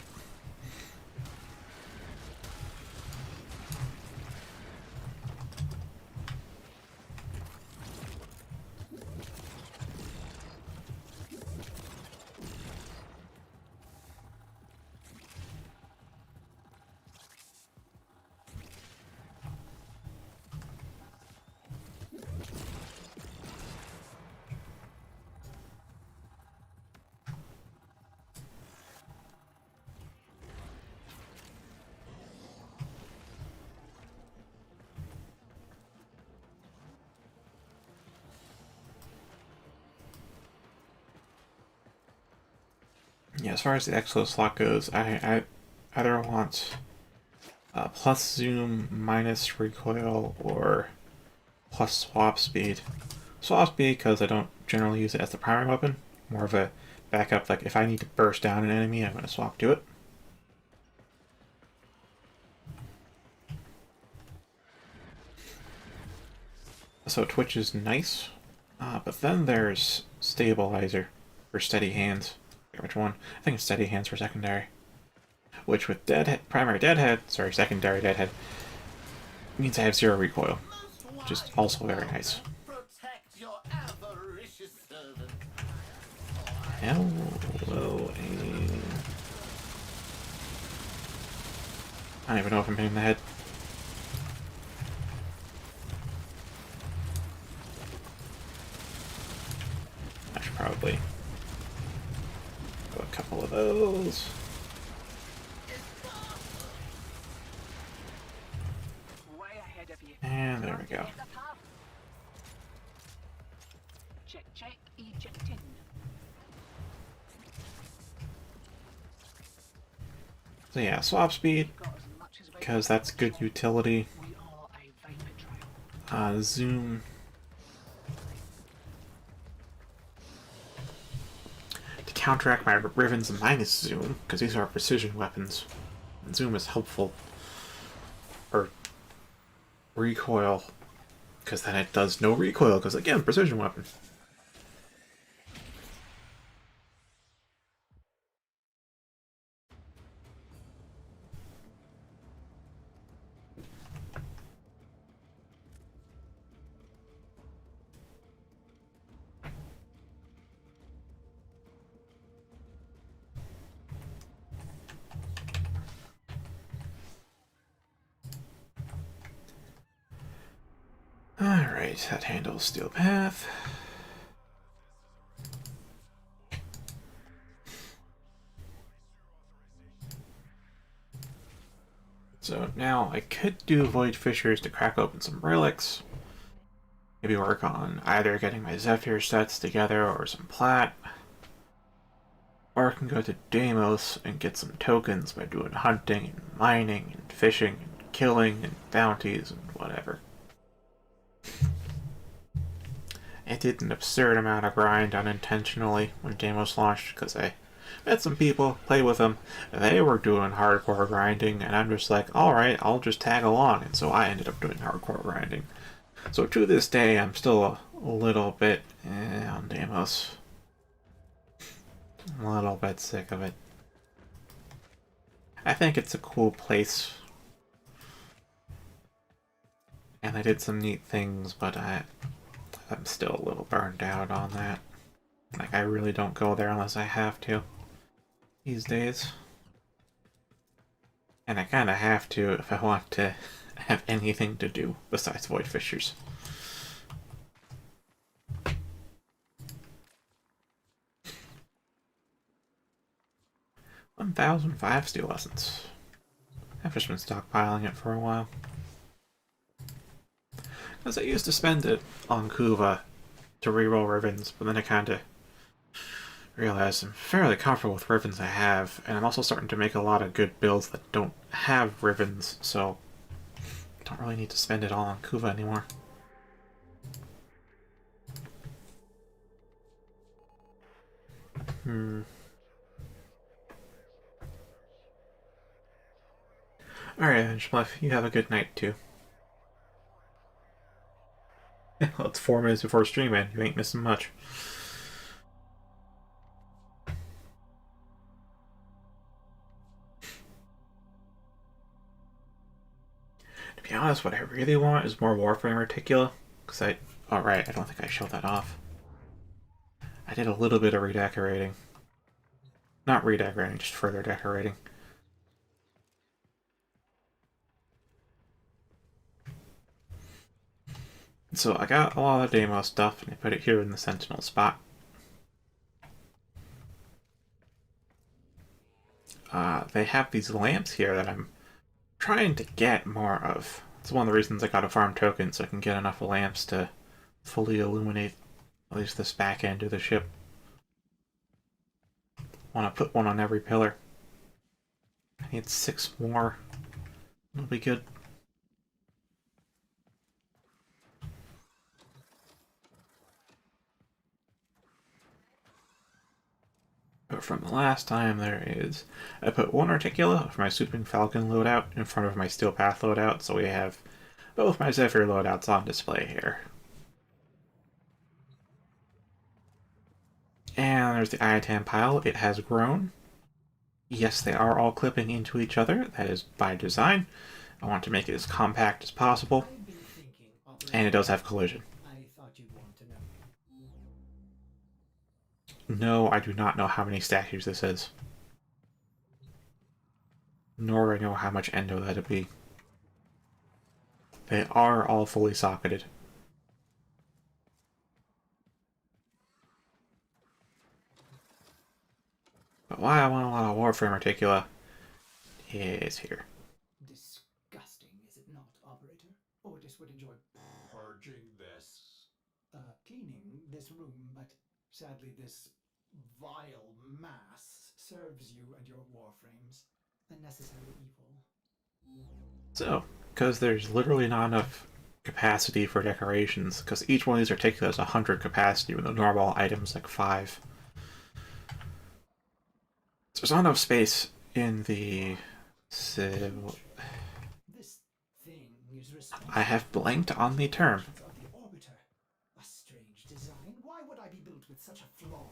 A: Yeah, as far as the exo slot goes, I either want plus zoom, minus recoil, or plus swap speed. Swap speed because I don't generally use it as the primary weapon. More of a backup, like if I need to burst down an enemy, I'm going to swap to it. So Twitch is nice, but then there's Stabilizer for steady hands. Which one? I think it's steady hands for secondary. Which with primary deadhead, sorry, secondary deadhead, means I have 0 recoil, which is also very nice. Hello, aim. I don't even know if I'm hitting the head. I should probably go a couple of those.
E: Way ahead of you.
A: And there we go.
E: Check, Check ejecting.
A: So yeah, swap speed,
E: Got as much as vapor
A: because that's good
E: trail.
A: utility.
E: We are a vapor trail.
A: Zoom. To counteract my Riven's minus zoom, because these are precision weapons. And zoom is helpful. Or recoil, because then it does no recoil, because again, precision weapon. Alright, that handles Steel Path. So now I could do Void Fissures to crack open some relics. Maybe work on either getting my Zephyr sets together or some plat. Or I can go to Deimos and get some tokens by doing hunting and mining and fishing and killing and bounties and whatever. I did an absurd amount of grind unintentionally when Deimos launched because I met some people, played with them, they were doing hardcore grinding, and I'm just like, alright, I'll just tag along, and so I ended up doing hardcore grinding. So to this day, I'm still a little bit on Deimos. A little bit sick of it. I think it's a cool place. And I did some neat things, but I'm still a little burned out on that. Like, I really don't go there unless I have to these days. And I kinda have to if I want to have anything to do besides Void Fissures. $1,005 steel essence. I've just been stockpiling it for a while. Because I used to spend it on Kuva to reroll Rivens, but then I kinda realized I'm fairly comfortable with Rivens I have, and I'm also starting to make a lot of good builds that don't have Rivens, so I don't really need to spend it all on Kuva anymore. Alright, Schmuff, you have a good night too. Well, it's 4 minutes before stream, man. You ain't missing much. To be honest, what I really want is more Warframe Reticula. Because oh, right, I don't think I showed that off. I did a little bit of redecorating. Not redecorating, just further decorating. So I got a lot of Deimos stuff, and I put it here in the Sentinel spot. They have these lamps here that I'm trying to get more of. It's one of the reasons I got a farm token, so I can get enough lamps to fully illuminate at least this back end of the ship. Want to put one on every pillar. I need 6 more. It'll be good. But from the last time there is, I put 1 Articula for my Swooping Falcon loadout in front of my Steel Path loadout, so we have both my Zephyr loadouts on display here. And there's the Iatam pile. It has grown. Yes, they are all clipping into each other. That is by design. I want to make it as compact as possible. And it does have collision.
F: I thought you'd want to know.
A: No, I do not know how many statues this is. Nor do I know how much endo that'd be. They are all fully socketed. But why I want a lot of Warframe Reticula is here.
F: Disgusting, is it not, Operator? Otis would enjoy
D: Purging this.
F: cleaning this this room, but sadly this vile mass serves you and your warframes. Unnecessary evil.
A: So, because there's literally not enough capacity for decorations, because each one of these articulates has 100 capacity, with the normal items like 5. So there's not enough space in the... So,
F: This thing is responsible
A: I have blanked on the term.
F: of the orbiter. A strange design. Why would I be built with such a flaw?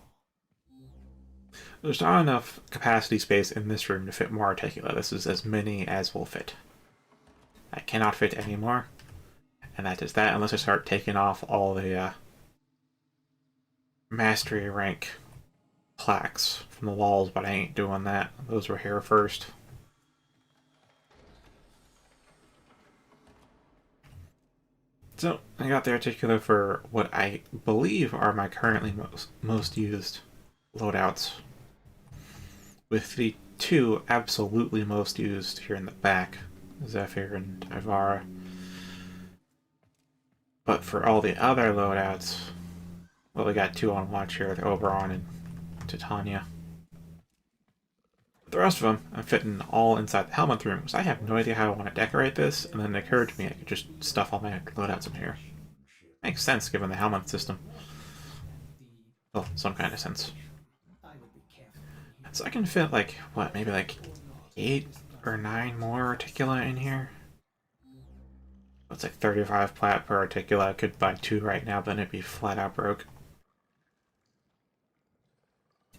A: There's not enough capacity space in this room to fit more articula. This is as many as will fit. I cannot fit any more. And that is that, unless I start taking off all the mastery rank plaques from the walls, but I ain't doing that. Those were here first. So, I got the articula for what I believe are my currently most used loadouts, with the 2 absolutely most used here in the back, Zephyr and Ivara. But for all the other loadouts, well, we got 2 on watch here, the Oberon and Titania. The rest of them, I'm fitting all inside the helmet room, because I have no idea how I want to decorate this, and then it occurred to me I could just stuff all my loadouts in here. Makes sense given the helmet system. Well, some kind of sense.
F: I would be careful.
A: So I can fit like, what, maybe like 8 or 9 more articula in here? It's like 35 plat per articula. I could buy 2 right now, but then it'd be flat out broke.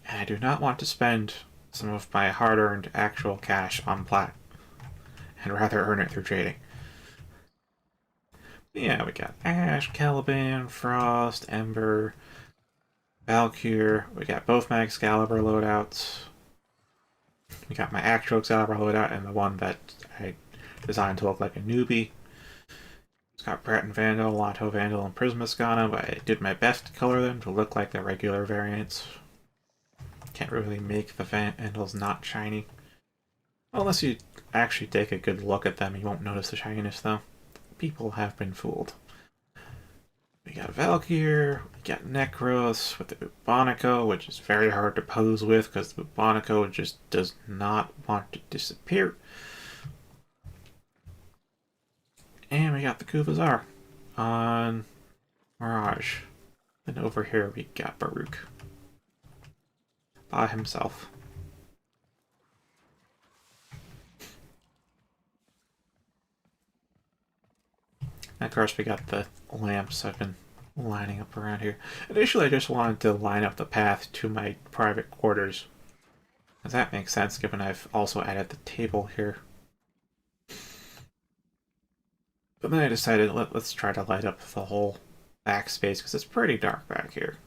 A: And I do not want to spend some of my hard-earned actual cash on plat. I'd rather earn it through trading. Yeah, we got Ash, Caliban, Frost, Ember, Valkyr. We got both my Excalibur loadouts. We got my actual Excalibur loadout and the one that I designed to look like a newbie. It's got Breton Vandal, Lotto Vandal, and Prismascana, but I did my best to color them to look like the regular variants. Can't really make the Vandals not shiny. Unless you actually take a good look at them, you won't notice the shininess though. People have been fooled. We got Valkyr, we got Necros with the Bubonico, which is very hard to pose with because the Bubonico just does not want to disappear. And we got the Kuvazar on Mirage. And over here we got Baruch by himself. And of course we got the lamps I've been lining up around here. Initially I just wanted to line up the path to my private quarters. Does that make sense given I've also added the table here? But then I decided let's try to light up the whole back space because it's pretty dark back here.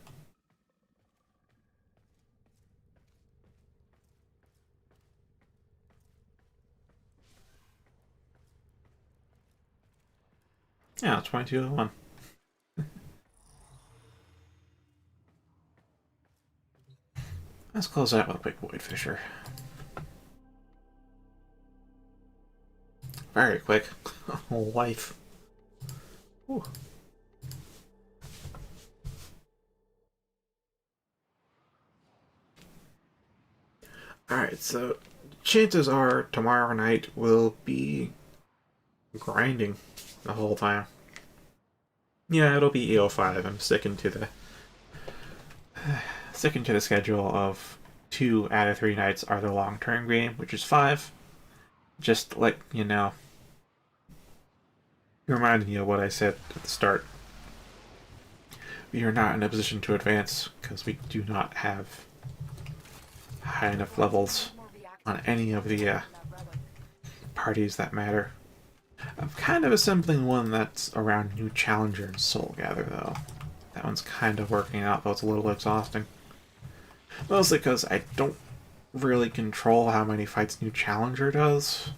A: Yeah, 2201. Let's close that with a quick Void Fisher. Very quick. Life. Whew. Alright, so chances are tomorrow night will be grinding the whole time. Yeah, it'll be EO5. I'm sticking to the schedule of 2 out of 3 nights are the long-term game, which is 5. Just like, you know, reminding you of what I said at the start. We are not in a position to advance because we do not have high enough levels on any of the parties that matter. I'm kind of assembling one that's around New Challenger and Soul Gather, though. That one's kind of working out, though it's a little exhausting. Mostly because I don't really control how many fights New Challenger does.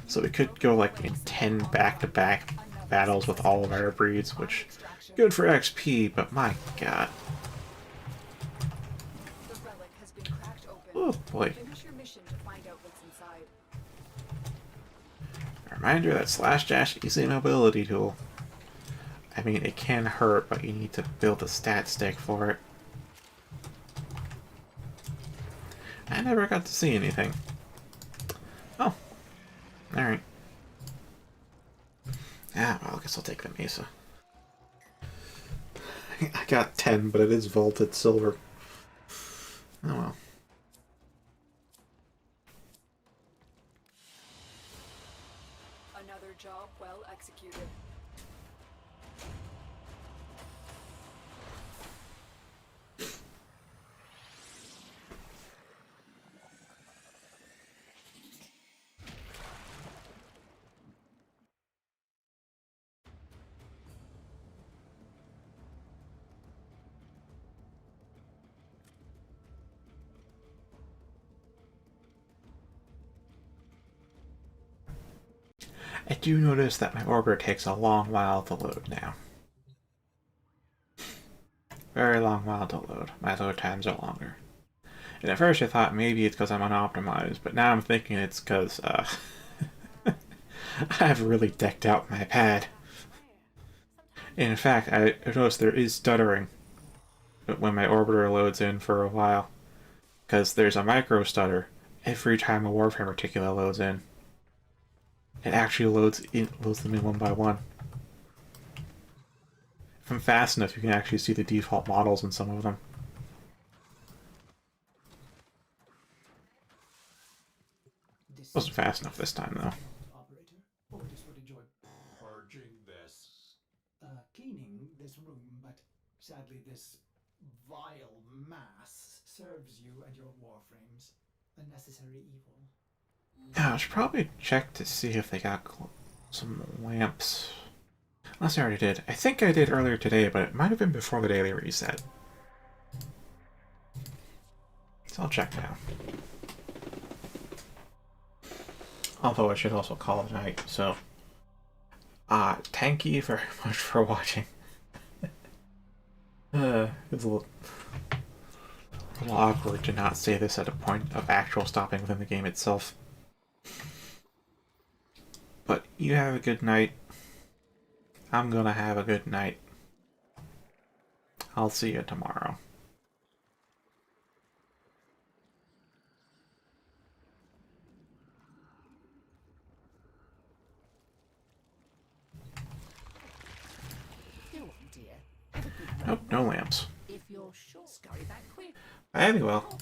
A: So we could go like in 10 back-to-back battles with all of our breeds, which is good for XP, but my god. Oh boy. Reminder that slash dash is a mobility tool. I mean, it can hurt, but you need to build a stat stick for it. I never got to see anything. Oh. Alright. Ah, well, I guess I'll take the Mesa. I got 10, but it is vaulted silver. Oh well.
C: Another job well executed.
A: I do notice that my orbiter takes a long while to load now. Very long while to load. My load times are longer. And at first I thought maybe it's because I'm unoptimized, but now I'm thinking it's because, I've really decked out my pad. And in fact, I noticed there is stuttering when my orbiter loads in for a while. Because there's a micro stutter every time a Warframe reticula loads in. It actually loads them in one by one. If I'm fast enough, you can actually see the default models in some of them. Wasn't fast enough this time, though.
F: Operator, Otis would enjoy
D: Purging this.
F: cleaning this room, but sadly this vile mass serves you and your warframes. A necessary evil.
A: Yeah, I should probably check to see if they got some lamps. Unless I already did. I think I did earlier today, but it might have been before the daily reset. So I'll check now. Although I should also call it night, so... thank you very much for watching. It's a little awkward to not say this at a point of actual stopping within the game itself. But you have a good night. I'm gonna have a good night. I'll see you tomorrow.
E: Go on, dear. Have a good
A: Nope, no lamps.
E: If you're sure, scurry back quick.
A: Very well.